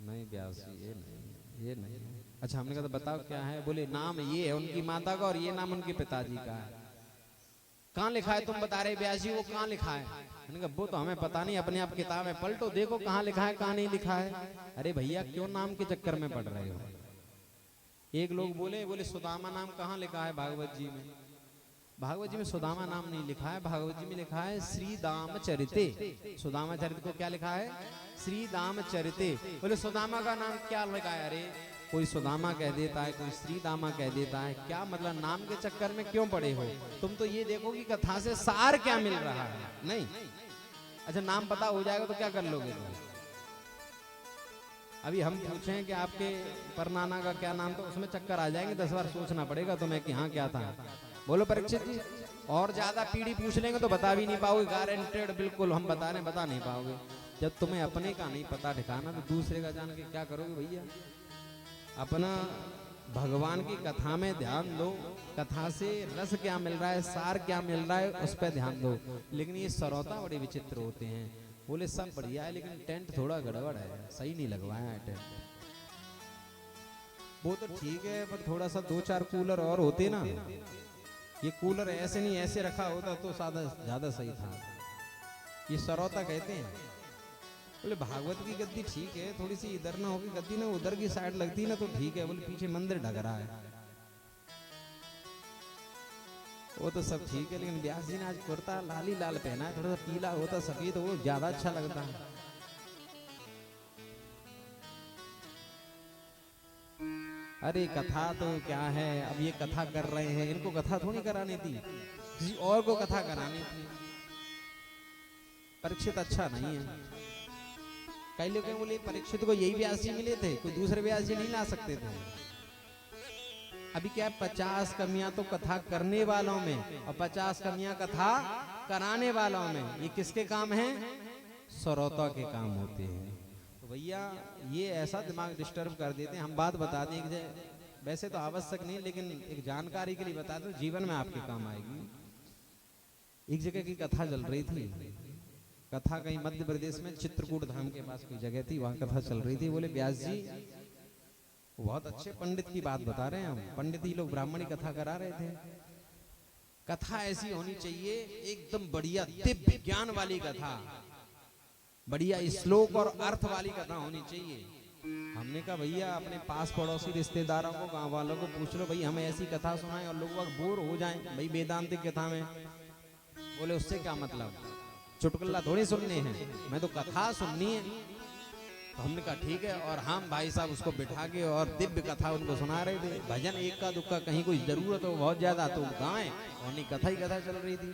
नहीं व्यास जी ये नहीं। अच्छा हमने कहा तो बताओ क्या है? बोले नाम ये है उनकी माता का और ये नाम उनके पिताजी का है। कहाँ लिखा है? तुम बता रहे व्यास जी वो कहाँ लिखा है? मैंने कहा वो तो हमें पता नहीं, अपने आप किताब में पलटो देखो कहाँ लिखा है कहाँ नहीं लिखा है। अरे भैया क्यों नाम के चक्कर में पड़ रहे हो? एक लोग बोले सुदामा नाम कहाँ लिखा है भागवत जी में? भागवत जी में सुदामा नाम नहीं लिखा है, भागवत जी में लिखा है श्री दाम चरिते। सुदामा चरित को क्या लिखा है? श्री दाम चरिते। बोले सुदामा का नाम क्या लिखा है? अरे कोई सुदामा कह देता है, कोई श्री दामा कह देता है, क्या मतलब नाम के चक्कर में क्यों पड़े हो? तुम तो ये देखो कि कथा से सार क्या मिल रहा है। नहीं अच्छा नाम पता हो जाएगा तो क्या कर लोगे तुम? अभी हम पूछें कि आपके परनाना का क्या नाम, तो उसमें चक्कर आ जाएंगे, 10 बार सोचना पड़ेगा तुम्हें कि हाँ क्या था। बोलो परीक्षित जी। और ज्यादा पीढ़ी पूछ लेंगे तो बता भी नहीं पाओगे, गारंटेड बिल्कुल हम बता नहीं पाओगे। जब तुम्हें अपने का नहीं पता ठिकाना तो दूसरे का जान के क्या करोगे भैया? अपना भगवान की कथा में ध्यान दो, कथा से रस क्या मिल रहा है, सार क्या मिल रहा है, उस पर ध्यान दो। लेकिन ये श्रोता बड़े विचित्र होते हैं। बोले सब बढ़िया है लेकिन टेंट थोड़ा गड़बड़ है, सही नहीं लगवाया है टेंट। वो तो ठीक है पर थोड़ा सा 2-4 कूलर और होते ना, ये कूलर ऐसे नहीं ऐसे रखा होता तो ज्यादा सही था। ये श्रोता कहते हैं। बोले भागवत की गद्दी ठीक है, थोड़ी सी इधर ना होगी गद्दी ना उधर की साइड लगती ना तो ठीक है। बोले पीछे मंदिर ढक रहा है, वो तो सब ठीक है, लेकिन व्यास जी ने आज कुर्ता लाल ही लाल पहना है, थोड़ा सा पीला होता सफेद वो ज्यादा अच्छा लगता है। अरे कथा तो क्या है, अब ये कथा कर रहे हैं, इनको कथा थोड़ी करानी थी, किसी और को कथा करानी थी। परीक्षित अच्छा नहीं है। कई लोग बोले परीक्षित को यही व्यास जी मिले थे, कोई दूसरे व्यास जी नहीं ला सकते थे। अभी क्या 50 कमियां तो कथा करने वालों में और 50 कमियां कथा कराने वालों में। ये किसके काम हैं? श्रोता के काम होते हैं। तो भैया ये ऐसा दिमाग डिस्टर्ब कर देते हैं। हम बात बता दें कि वैसे तो आवश्यक नहीं, लेकिन एक जानकारी के लिए बता दो, जीवन में आपके काम आएगी। एक जगह की कथा चल रही थी, कथा कहीं मध्य प्रदेश में चित्रकूट धाम के पास कोई जगह थी, वहां कथा चल रही थी। बोले व्यास जी बहुत अच्छे पंडित की बात बता रहे हैं हम, पंडित ही लोग ब्राह्मणी कथा करा रहे थे। कथा ऐसी होनी चाहिए एकदम बढ़िया दिव्य ज्ञान वाली कथा, बढ़िया श्लोक और अर्थ वाली कथा होनी चाहिए। हमने कहा भैया अपने पास पड़ोसी रिश्तेदारों को गांव वालों को पूछ लो भाई हमें ऐसी कथा सुनाएं और लोग बोर हो जाएं भाई वेदांतिक कथा में। बोले उससे क्या मतलब, चुटकुला थोड़ी सुनने हैं, मैं तो कथा सुननी है। तो हमने कहा ठीक है, और हम भाई साहब उसको बिठा के और दिव्य कथा उनको सुना रहे थे। भजन एक का दुक्का कहीं कोई जरूरत हो बहुत ज्यादा तो गाएं, और नहीं कथा ही कथा चल रही थी।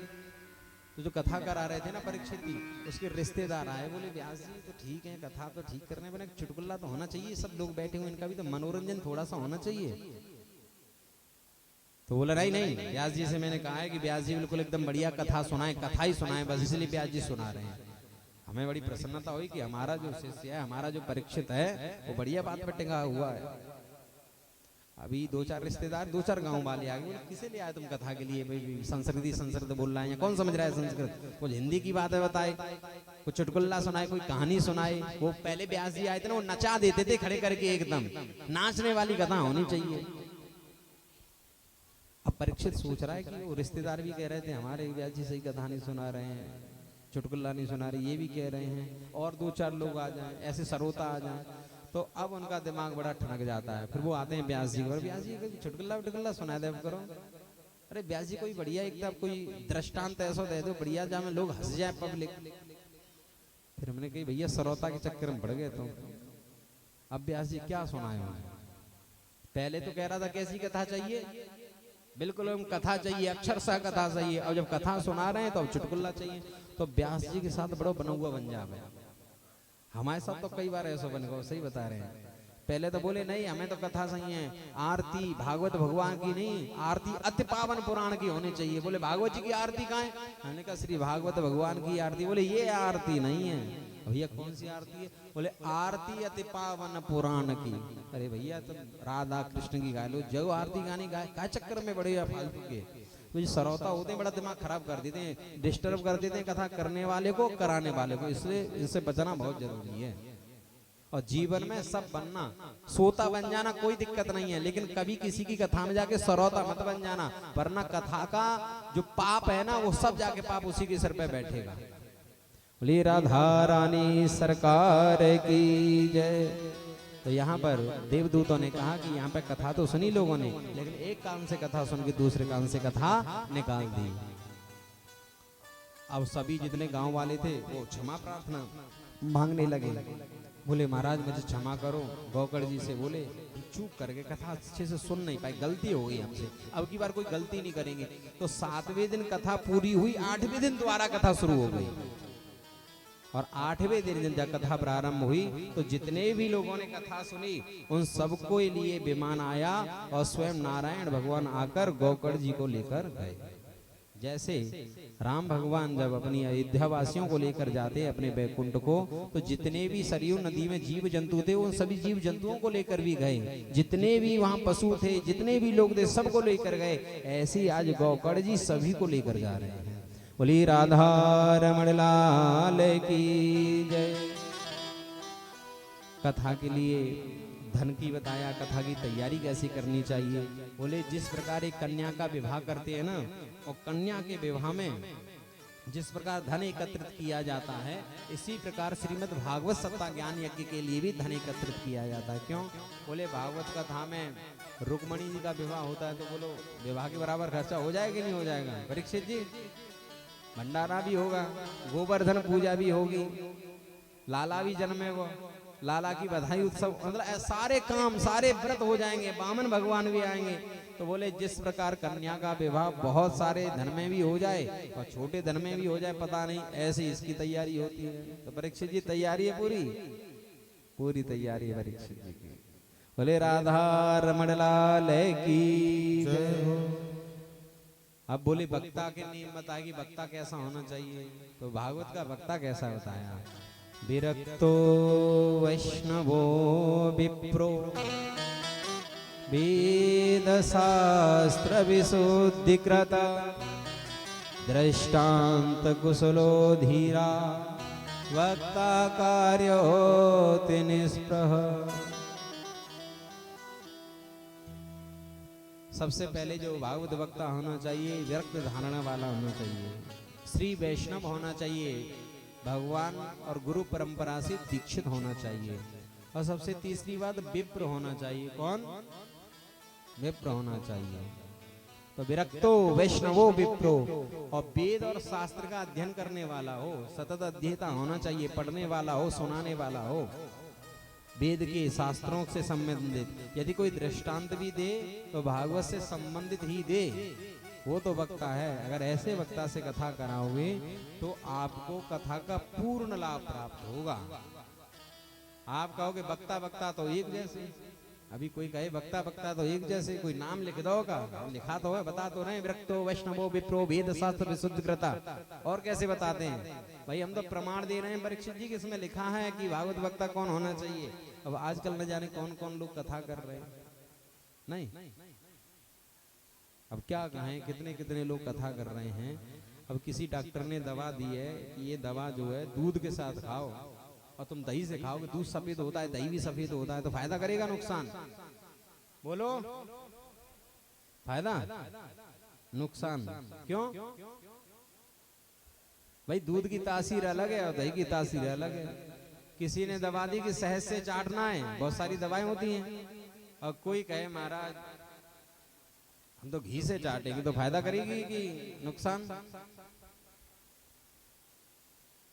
तो जो कथा करा रहे थे ना परीक्षित की, उसके रिश्तेदार आए, बोले व्यास जी तो ठीक है, कथा तो ठीक करने में चुटकुला तो होना चाहिए, सब लोग बैठे हुए इनका भी तो मनोरंजन थोड़ा सा होना चाहिए। तो बोला नहीं नहीं, व्यास जी से मैंने कहा है कि व्यास जी बिल्कुल एकदम बढ़िया कथा सुनाए, कथा ही सुनाए, बस इसलिए व्यास जी सुना रहे हैं। हमें बड़ी प्रसन्नता हुई कि हमारा जो शिष्य है, हमारा जो परीक्षित है, वो बढ़िया बात पर टिका हुआ है। अभी 2-4 रिश्तेदार, 2-4 गांव वाले आ गए, बोले किसे ले आए तुम कथा के लिए, भाई संस्कृत बोल रहे हैं, कौन समझ रहा है संस्कृत, कुछ हिंदी की बात है बताए, कुछ चुटकुल्ला सुनाए, कोई कहानी सुनाए। वो पहले व्यास जी आए थे ना, वो नचा देते थे खड़े करके, एकदम नाचने वाली कथा होनी चाहिए। अब परीक्षित सोच रहा है कि वो रिश्तेदार भी कह रहे थे हमारे व्यास जी सही कथा नहीं सुना रहे हैं, चुटकुल्ला नहीं सुना रहे, ये भी कह रहे हैं, और 2-4 लोग आ जाएं, ऐसे सरोता आ जाएं, तो अब उनका दिमाग बड़ा ठनक जाता है। फिर वो आते हैं व्यास जी को, व्यास जी चुटकुल्ला उटकुल्ला सुना दे करो। अरे व्यास जी कोई बढ़िया एकदम कोई दृष्टांत ऐसा दे दो बढ़िया, जहाँ में लोग हंस जाए पब्लिक। फिर हमने कही भैया सरोता के चक्कर में पड़ गए तो अब व्यास जी क्या सुनाए उन्हें। पहले तो कह रहा था कैसी कथा चाहिए, बिल्कुल हम कथा चाहिए, अक्षरशः कथा चाहिए, और जब कथा सुना रहे हैं तो अब चुटकुल्ला चाहिए। तो व्यास जी के साथ बड़ा बना हुआ बन जाए। हमारे साथ तो कई बार ऐसा बन गया, सही बता रहे हैं। पहले तो बोले नहीं हमें तो कथा सही है, आरती भागवत भगवान की नहीं, आरती अति पावन पुराण की होनी चाहिए। बोले भागवत जी की आरती कहाँ है, हमने कहा श्री भागवत भगवान की आरती। बोले ये आरती नहीं है। भैया कौन सी आरती है, बोले आरती अति पावन पुराण की। अरे भैया तुम राधा कृष्ण की गा लो, जो आरती गानी गाय का चक्कर में बड़े फालतू के। तो ये सरौता होते हैं, बड़ा दिमाग खराब कर देते हैं, डिस्टर्ब कर देते हैं कथा करने वाले को, कराने वाले को, इसलिए इनसे बचना बहुत जरूरी है। और जीवन में सब बनना, सोता बन जाना कोई दिक्कत नहीं है, लेकिन कभी किसी की कथा में जाके सरौता मत बन जाना, वरना कथा का जो पाप है ना, वो सब जाके पाप उसी के सर पे बैठेगा। बोली राधा रानी सरकार की जय। तो यहाँ पर देवदूतों ने कहा कि यहाँ पे कथा तो सुनी लोगों ने, लेकिन एक कान से कथा सुन के दूसरे कान से कथा निकाल दी। अब सभी जितने गांव वाले थे वो क्षमा प्रार्थना मांगने लगे। बोले महाराज मुझे क्षमा करो। गौकर्ण जी से बोले चूक करके कथा अच्छे से सुन नहीं पाए, गलती हो गई हमसे, अब की बार कोई गलती नहीं करेंगे। तो 7वें दिन कथा पूरी हुई, 8वें दिन दोबारा कथा शुरू हो गई। और 8वें दिन जब कथा प्रारंभ हुई तो जितने भी लोगों ने कथा सुनी उन सबको लिए विमान आया और स्वयं नारायण भगवान आकर गौकर्ण जी को लेकर गए। जैसे राम भगवान जब अपनी अयोध्या वासियों को लेकर जाते अपने बैकुंठ को, तो जितने भी सरयू नदी में जीव जंतु थे उन सभी जीव जंतुओं को लेकर भी गए, जितने भी वहां पशु थे, जितने भी लोग थे, सबको लेकर गए। ऐसे ही आज गौकर्ण जी सभी को लेकर जा रहे हैं। बोली राधा रमण लाल की जय। कथा के लिए धन की बताया, कथा की तैयारी कैसे करनी चाहिए। बोले जिस प्रकार एक कन्या का विवाह करते हैं ना, और कन्या के विवाह में जिस प्रकार धन एकत्रित किया जाता है, इसी प्रकार श्रीमद् भागवत सत्ता ज्ञान यज्ञ के लिए भी धन एकत्रित किया जाता है। क्यों? बोले भागवत कथा में रुक्मणी जी का विवाह होता है, तो बोलो विवाह के बराबर खर्चा हो जाएगा कि नहीं हो जाएगा? परीक्षित जी भंडारा भी होगा, गोवर्धन पूजा भी होगी, लाला भी जन्मेगा, लाला की बधाई उत्सव, मतलब सारे काम सारे व्रत हो जाएंगे, बामन भगवान भी आएंगे। तो बोले जिस प्रकार कन्या का विवाह बहुत सारे धन में भी हो जाए और छोटे धन में भी हो जाए, पता नहीं, ऐसी इसकी तैयारी होती है। तो परीक्षित जी तैयारी है पूरी, पूरी तैयारी है परीक्षित जी की। बोले राधा रमण लाल की जय हो। अब बोले वक्ता के नियम बताए कि वक्ता कैसा होना चाहिए। तो भागवत का वक्ता कैसा बताया? विरक्तो वैष्णवो विप्रो वेद शास्त्र विशुद्धिकृत दृष्टांत कुशलो धीरा वक्ता कार्योति निष्प्रह। सबसे पहले जो भागवत वक्ता होना चाहिए, विरक्त धारणा वाला होना चाहिए, श्री वैष्णव होना चाहिए, भगवान और गुरु परंपरा से दीक्षित होना चाहिए। और सबसे तीसरी बात विप्र होना चाहिए। कौन? विप्र होना चाहिए। तो विरक्तो वैष्णवो विप्रो, और वेद और शास्त्र का अध्ययन करने वाला हो, सतत अध्येता होना चाहिए, पढ़ने वाला हो, सुनाने वाला हो, वेद के शास्त्रों से संबंधित। यदि कोई दृष्टांत भी दे तो भागवत से संबंधित ही दे, वो तो वक्ता है। अगर ऐसे वक्ता से कथा कराओगे तो आपको कथा का पूर्ण लाभ प्राप्त होगा। आप कहोगे वक्ता वक्ता तो एक जैसे, अभी कोई कहे वक्ता वक्ता तो एक जैसे, कोई नाम लिख दो का, लिखा तो है, बता तो रहे विरक्तो वैष्णवो विप्रो वेद शास्त्र विशुद्ध कृता, और कैसे बताते हैं भाई? हम तो प्रमाण दे रहे हैं परीक्षित जी, किसमें लिखा है कि भागवत वक्ता कौन होना चाहिए। अब आजकल न जाने कौन कौन लोग कथा कर रहे हैं, नहीं अब क्या कहें, कितने कितने लोग कथा कर रहे हैं। अब किसी डॉक्टर ने दवा दी है कि ये दवा जो है दूध के साथ खाओ, और तुम दही से खाओगे, दूध सफेद होता है, दही भी सफेद होता है, तो फायदा करेगा नुकसान? बोलो, फायदा नुकसान? क्यों भाई? दूध की तासीर अलग है और दही की तासीर अलग है। किसी ने दवा दी कि शहद से चाटना है, बहुत सारी दवाएं होती हैं, और कोई कहे महाराज हम तो घी से चाटेंगे, तो फायदा करेगी कि नुकसान?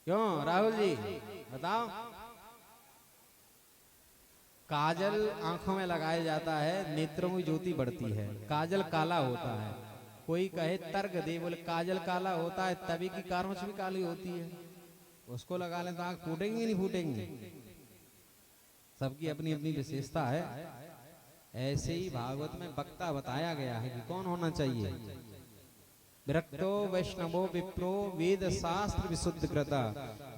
क्यों राहुल जी बताओ? काजल आंखों में लगाया जाता है, नेत्रों की ज्योति बढ़ती है, काजल काला होता है। कोई कहे तर्क दे, बोले काजल काला होता है तभी की कारवच भी काली होती है, उसको लगा लें तो आंख फूटेंगी नहीं फूटेंगी? सबकी अपनी अपनी विशेषता है। ऐसे ही भागवत में वक्ता बताया गया है कि कौन होना चाहिए। विरक्तो वैष्णवो विप्रो वेद शास्त्र विशुद्ध कृता।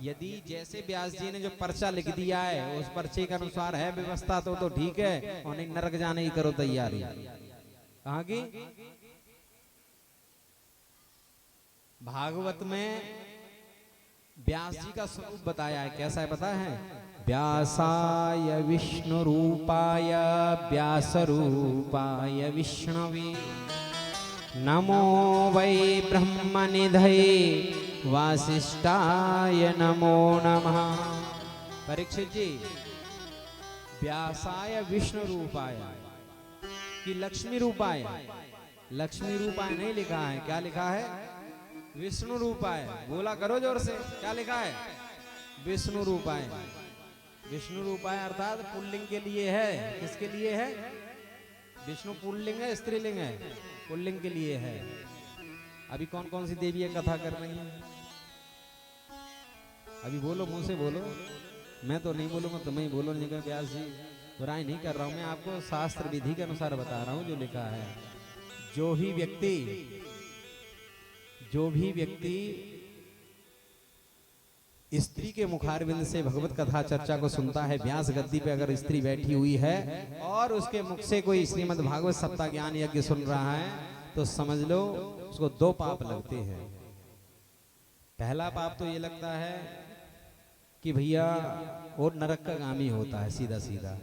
यदि जैसे व्यास जी ने जो पर्चा लिख दिया है उस पर्चे के अनुसार है व्यवस्था तो ठीक है, और नहीं नरक जाने की करो तैयारी। कहाँ की? भागवत में व्यास जी का स्वरूप बताया है, कैसा है पता है? व्यासाय विष्णु रूपाय व्यास रूपाय विष्णवे नमो वै ब्रह्मनिधये वासिष्ठाय नमो नमः। परीक्षित जी, व्यासाय विष्णु रूपाय कि लक्ष्मी रूपाय? लक्ष्मी रूपाय नहीं लिखा है, क्या लिखा है? विष्णु रूपाय। बोला करो जोर से, क्या लिखा है? विष्णु रूपाय। विष्णु रूपाय अर्थात पुल्लिंग के लिए है। किसके लिए है? विष्णु पुल्लिंग है स्त्रीलिंग है? पुल्लिंग के लिए है। अभी कौन कौन सी देवी कथा कर रही हैं? अभी बोलो, मुंह से बोलो, मैं तो नहीं बोलूंगा, तुम्हें ही बोलो। नहीं कहा व्यास जी बुराई नहीं कर रहा हूं, मैं आपको शास्त्र विधि के अनुसार बता रहा हूं जो लिखा है। जो भी व्यक्ति स्त्री के मुखारविंद से भगवत कथा चर्चा को सुनता है, व्यास गद्दी पे अगर स्त्री बैठी हुई है और उसके मुख से कोई श्रीमद् भागवत सप्ताह ज्ञान यज्ञ सुन रहा है, तो समझ लो उसको 2 पाप लगते हैं। पहला पाप तो ये लगता है कि भैया वो नरक का गामी होता है सीधा सीधा।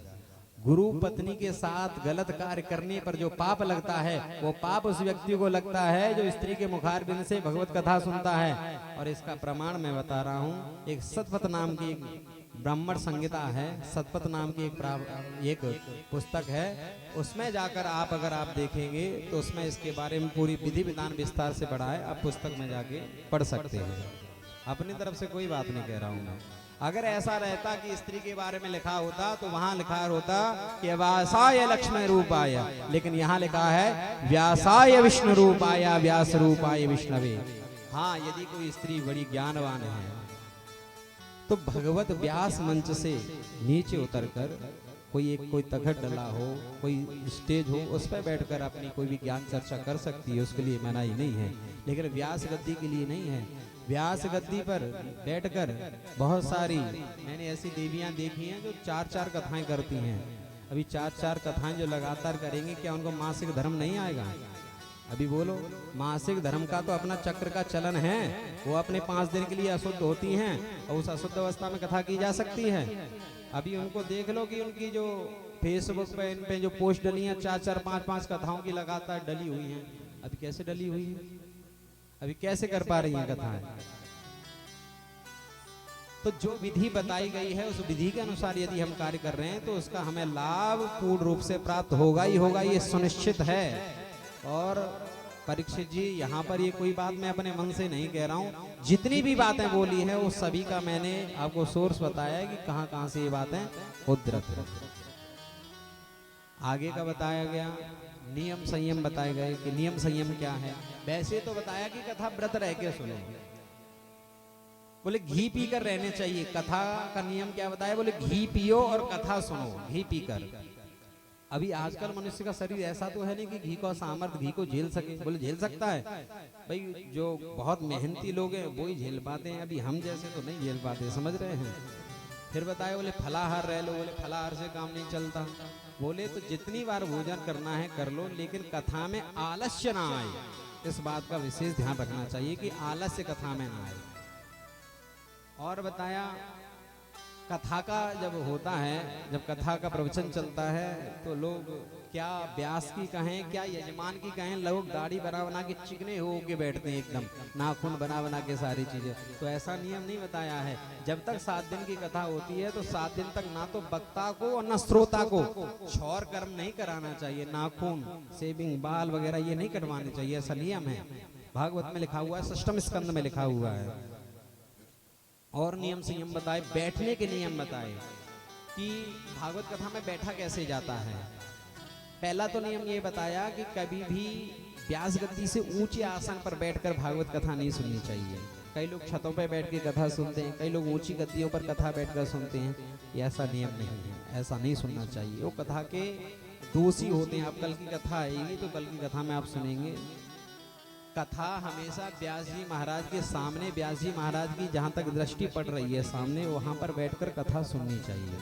गुरु पत्नी के साथ गलत कार्य करने पर जो पाप लगता है वो पाप उस व्यक्ति को लगता है जो स्त्री के मुखारबिंद से भगवत कथा सुनता है। और इसका प्रमाण मैं बता रहा हूँ, एक सतपथ नाम की एक ब्राह्मण संहिता है, सतपथ नाम की एक पुस्तक है, उसमें जाकर आप अगर आप देखेंगे तो उसमें इसके बारे में पूरी विधि विधान विस्तार से पढ़ा है। आप पुस्तक में जाके पढ़ सकते हैं। अपनी तरफ से कोई बात नहीं कह रहा हूँ मैं। अगर ऐसा रहता कि स्त्री के बारे में लिखा होता तो वहां लिखा होता कि व्यासाय लक्ष्मण रूपाय, लेकिन यहाँ लिखा है व्यासाय विष्णु रूपाय व्यास रूपाय विष्णवे। हाँ, यदि कोई स्त्री बड़ी ज्ञानवान है तो भगवत व्यास मंच से नीचे उतरकर कोई तखत डला हो, कोई स्टेज हो, उस पर बैठकर अपनी कोई भी ज्ञान चर्चा कर सकती है, उसके लिए मनाही नहीं है। लेकिन व्यास गद्दी के लिए नहीं है। व्यास गद्दी पर बैठकर बहुत सारी मैंने ऐसी देवियां देखी हैं जो 4-4 कथाएं करती हैं। अभी 4-4 कथाएं जो लगातार करेंगे, क्या उनको मासिक धर्म नहीं आएगा? अभी बोलो, मासिक धर्म का तो अपना चक्र का चलन है, वो अपने 5 दिन के लिए अशुद्ध होती हैं और उस अशुद्ध अवस्था में कथा की जा सकती है। अभी उनको देख लो कि उनकी जो फेसबुक पे इन पे जो पोस्ट डली हैं 4-4 5-5 कथाओं की लगातार डली हुई हैं। अभी कैसे डली हुई है? अभी कैसे कर पा रही हैं कथाएं? तो जो विधि बताई गई है उस विधि के अनुसार यदि हम कार्य कर रहे हैं तो उसका हमें लाभ पूर्ण रूप से प्राप्त होगा ही होगा, ये सुनिश्चित है। और परीक्षित जी, यहाँ पर ये कोई बात मैं अपने मन से नहीं कह रहा हूँ, जितनी भी बातें बोली है वो सभी का मैंने आपको सोर्स बताया है कि कहाँ कहाँ से ये बातें उद्धृत है। आगे का बताया गया नियम संयम बताए गए कि नियम संयम क्या है। वैसे तो बताया कि कथा व्रत रह के सुनो, बोले घी पीकर रहने चाहिए। कथा का नियम क्या बताया, बोले घी पियो और कथा सुनो घी पीकर। अभी आजकल मनुष्य का शरीर ऐसा तो है नहीं कि घी का सामर्थ्य घी को झेल सके। बोले झेल सकता है भाई, जो बहुत मेहनती लोग हैं वो ही झेल पाते हैं, अभी हम जैसे तो नहीं झेल पाते, समझ रहे हैं। फिर बताए बोले फलाहार रह लो, बोले फलाहार से काम नहीं चलता। बोले तो जितनी बार भोजन करना है कर लो, लेकिन कथा में आलस्य ना आए, इस बात का विशेष ध्यान रखना चाहिए कि आलस्य कथा में ना आए। और बताया कथा का जब होता है, जब कथा का प्रवचन चलता है तो लोग क्या व्यास की कहें क्या यजमान की कहें, लोग दाढ़ी बना बना के चिकने हो के बैठते हैं, एकदम नाखून बना बना के सारी चीजें। तो ऐसा नियम नहीं बताया है। जब तक 7 दिन की कथा होती है तो 7 दिन तक ना तो वक्ता को और न श्रोता को छौर कर्म नहीं कराना चाहिए, नाखून शेविंग बाल वगैरह ये नहीं कटवाने चाहिए, ऐसा नियम है, भागवत में लिखा हुआ है, 6ष्टम स्कंद में लिखा हुआ है। और नियम संयम बताए, बैठने के नियम बताए कि भागवत कथा में बैठा कैसे जाता है। पहला तो नियम ये बताया कि कभी भी व्यास गद्दी से ऊंचे आसन पर बैठकर भागवत कथा नहीं सुननी चाहिए। कई लोग छतों पर बैठ के कथा सुनते हैं, कई लोग ऊंची गद्दियों पर कथा बैठकर सुनते हैं, ये ऐसा नियम नहीं है, ऐसा नहीं सुनना चाहिए। वो कथा के दोषी होते हैं। अब कल की कथा आएगी तो कल की कथा में आप सुनेंगे, कथा हमेशा व्यास जी महाराज के सामने, व्यास जी महाराज की जहां तक दृष्टि पड़ रही है सामने, वहां पर बैठकर कथा सुननी चाहिए।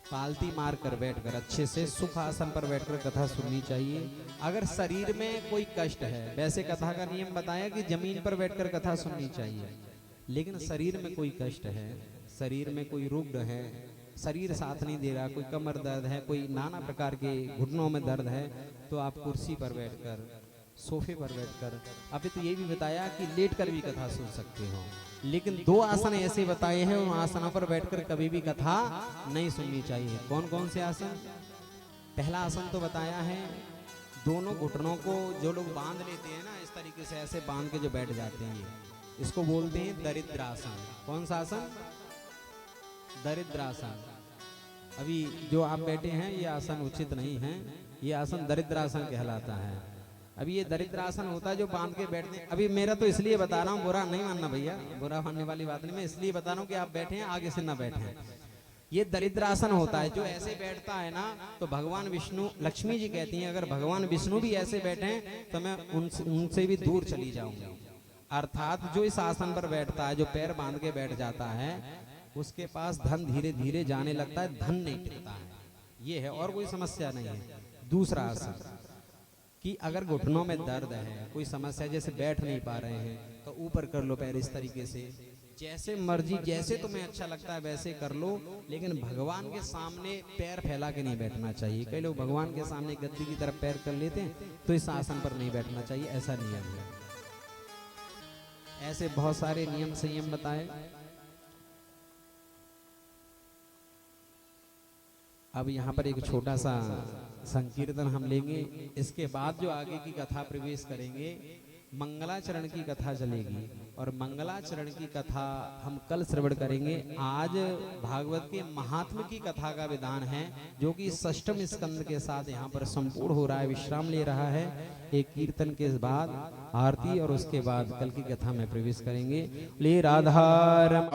पालती मार कर बैठकर अच्छे से सुख आसन पर बैठकर कथा सुननी चाहिए। अगर शरीर में कोई कष्ट है, वैसे कथा का नियम बताया कि जमीन पर बैठकर कथा सुननी चाहिए, लेकिन शरीर में कोई कष्ट है, शरीर में कोई रुग्ण है, शरीर साथ नहीं दे रहा, कोई कमर दर्द है, कोई नाना प्रकार के घुटनों में दर्द है, तो आप कुर्सी पर बैठकर, सोफे पर बैठकर, अभी तो ये भी बताया कि लेटकर भी कथा सुन सकते हो, लेकिन 2 आसन ऐसे बताए हैं, उन आसनों पर बैठकर कभी भी कथा नहीं सुननी चाहिए। कौन कौन से आसन? पहला आसन तो बताया है, दोनों घुटनों को जो लोग बांध लेते हैं ना, इस तरीके से ऐसे बांध के जो बैठ जाते हैं, इसको बोलते हैं दरिद्रासन। कौन सा आसन? दरिद्रासन। अभी जो आप बैठे हैं ये आसन उचित नहीं है, ये आसन दरिद्रासन कहलाता है। अभी ये दरिद्रासन होता है जो बांध के बैठते हैं। अभी मेरा तो इसलिए बता रहा हूँ, बुरा नहीं मानना भैया, बुरा मानने वाली बात नहीं, मैं इसलिए बता रहा हूँ कि आप बैठे हैं, आगे से ना बैठे। ये दरिद्रासन होता है, जो ऐसे बैठता है ना, तो भगवान विष्णु, लक्ष्मी जी कहती हैं अगर भगवान विष्णु भी ऐसे बैठे तो मैं उनसे भी दूर चली जाऊंगी। अर्थात जो इस आसन पर बैठता है, जो पैर बांध के बैठ जाता है, उसके पास धन धीरे धीरे जाने लगता है, धन नहीं टिकता है, ये है, और कोई समस्या नहीं है। दूसरा आसन कि अगर घुटनों में दर्द है, कोई समस्या, जैसे बैठ नहीं पा रहे हैं, तो ऊपर कर लो पैर इस तरीके से, जैसे मर्जी, जैसे तुम्हें अच्छा लगता है वैसे कर लो, लेकिन भगवान के सामने पैर फैला के नहीं बैठना चाहिए। कई लोग भगवान के सामने गद्दी की तरफ पैर कर लेते हैं, तो इस आसन पर नहीं बैठना चाहिए, ऐसा नियम है। ऐसे बहुत सारे नियम संयम बताए। अब यहाँ पर एक छोटा सा संकीर्तन हम लेंगे, इसके बाद जो आगे की कथा प्रवेश करेंगे, मंगलाचरण की कथा चलेगी, और मंगलाचरण की कथा हम कल श्रवण करेंगे। आज भागवत के महात्म की कथा का विधान है, जो कि 6ष्टम स्कंद के साथ यहाँ पर संपूर्ण हो रहा है, विश्राम ले रहा है। एक कीर्तन के बाद आरती, और उसके बाद कल की कथा में प्रवेश करेंगे। ले राधारमण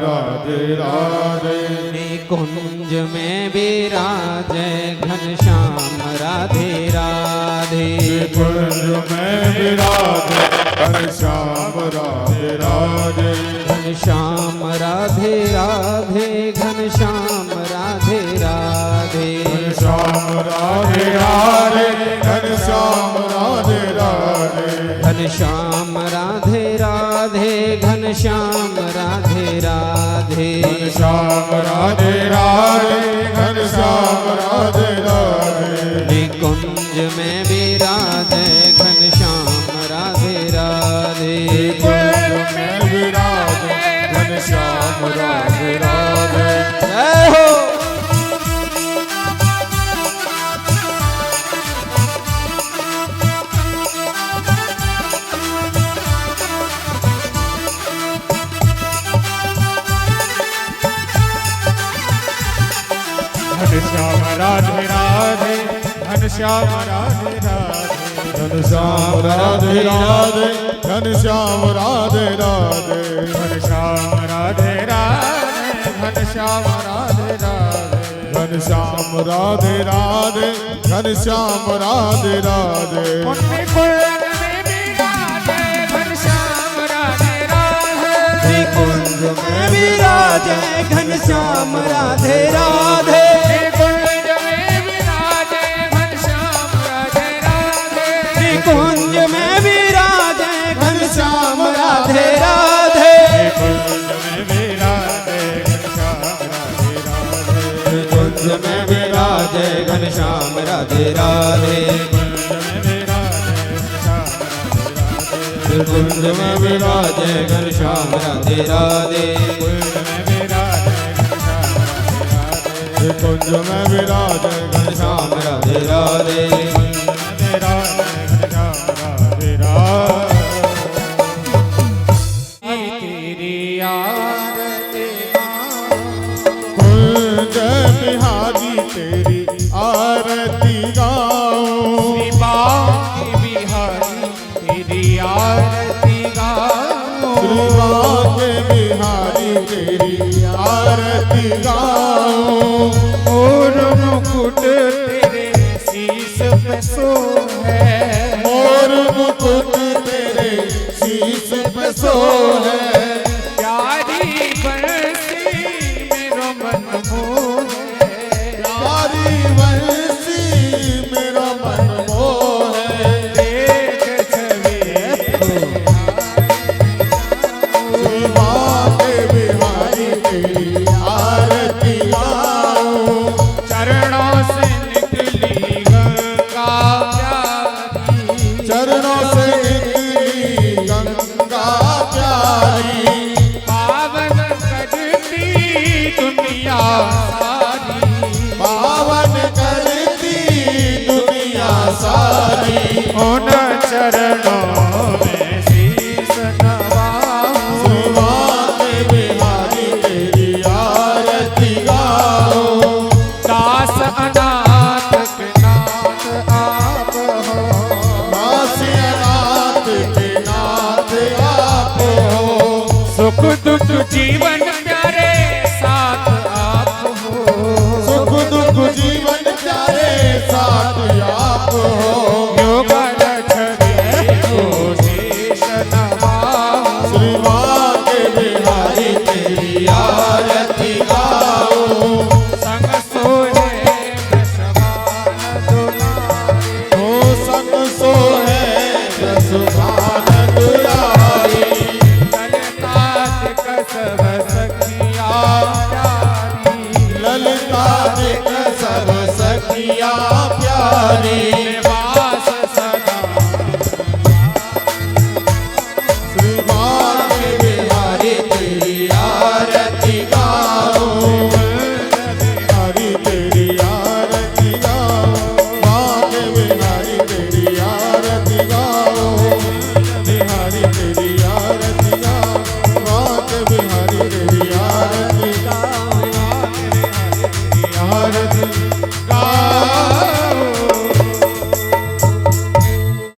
राधे राधे, कुंज में विराजे घनश्याम राधे राधे, कुंज में विराजे घनश्याम राधे राधे, घनश्याम राधे राधे, घनश्याम राधे राधे, घनश्याम राधे राधे, घनश्याम राधे राधे, घनश्याम राधे राधे, घनश्याम राधे राधे, घनश्याम राधे राधे, घनश्याम राधे राधे, कुंज में विराजे घनश्याम राधे राधे, कुंज में विराजे घनश्याम राधे राधे। जय हो। घनश्याम राधे राधे, घनश्याम राधे राधे घनश्याम राधे राधे घनश्याम राधे राधे घनश्याम राधे राधे घनश्याम राधे राधे घनश्याम राधे राधे घनश्याम राधे राधे उनमें कुंज में विराजे घनश्याम राधे राधे कुंज में विराजे घनश्याम राधे राधे कुंज में विराजे घनश्याम राधे राधे कुंज में विराजे घनश्याम राधे राधे कुंज में विराजे घनश्याम राधे राधे कुंज में विराजे घनश्याम राधे राधे कुंज में विराजे घनश्याम राधे राधे तेरी आरती कुंज बिहारी तेरी आरती गाऊं बांके बिहारी तेरी आरती गाऊं बांके बिहारी तेरी आरती गाऊं और मुकुट तेरे शीश पे सोहे और मुकुट तेरे शीश पे सोहे प्यारी बरसी मेरो मन मोहे प्यारी बंसी मेरा मन मोहे देख छवि बांके बिहारी तेरी आरती गाऊं चरणों से निकली गंगा प्यारी चरणों से निकली गंगा प्यारी पावन करती दुनिया सारी पावन करती दुनिया सारी उन चरणों में शीश नवाऊं बांके बिहारी तेरी आरती गाऊं दास अनाथ के नाथ आप हो दासी अनाथ के नाथ आप हो सुख दुख जीवन प्यारे साथ आप हो सुख दुख जीवन प्यारे साथ आप हो योगल छवि को शीश नवाऊं श्री बांके बिहारी तेरी आरती गाऊं संग सोहे वृषभान दुलारी ओ संग सोहे सुभान दुलारी ललकात कसब सखिया प्यारी ललिता दिक सब सखिया प्यारी निवास सदा श्री बांके बिहारी तेरी आरती गाऊं बिहारी तेरी आरती गाऊं बांके बिहारी तेरी आरती गाऊं बिहारी तेरी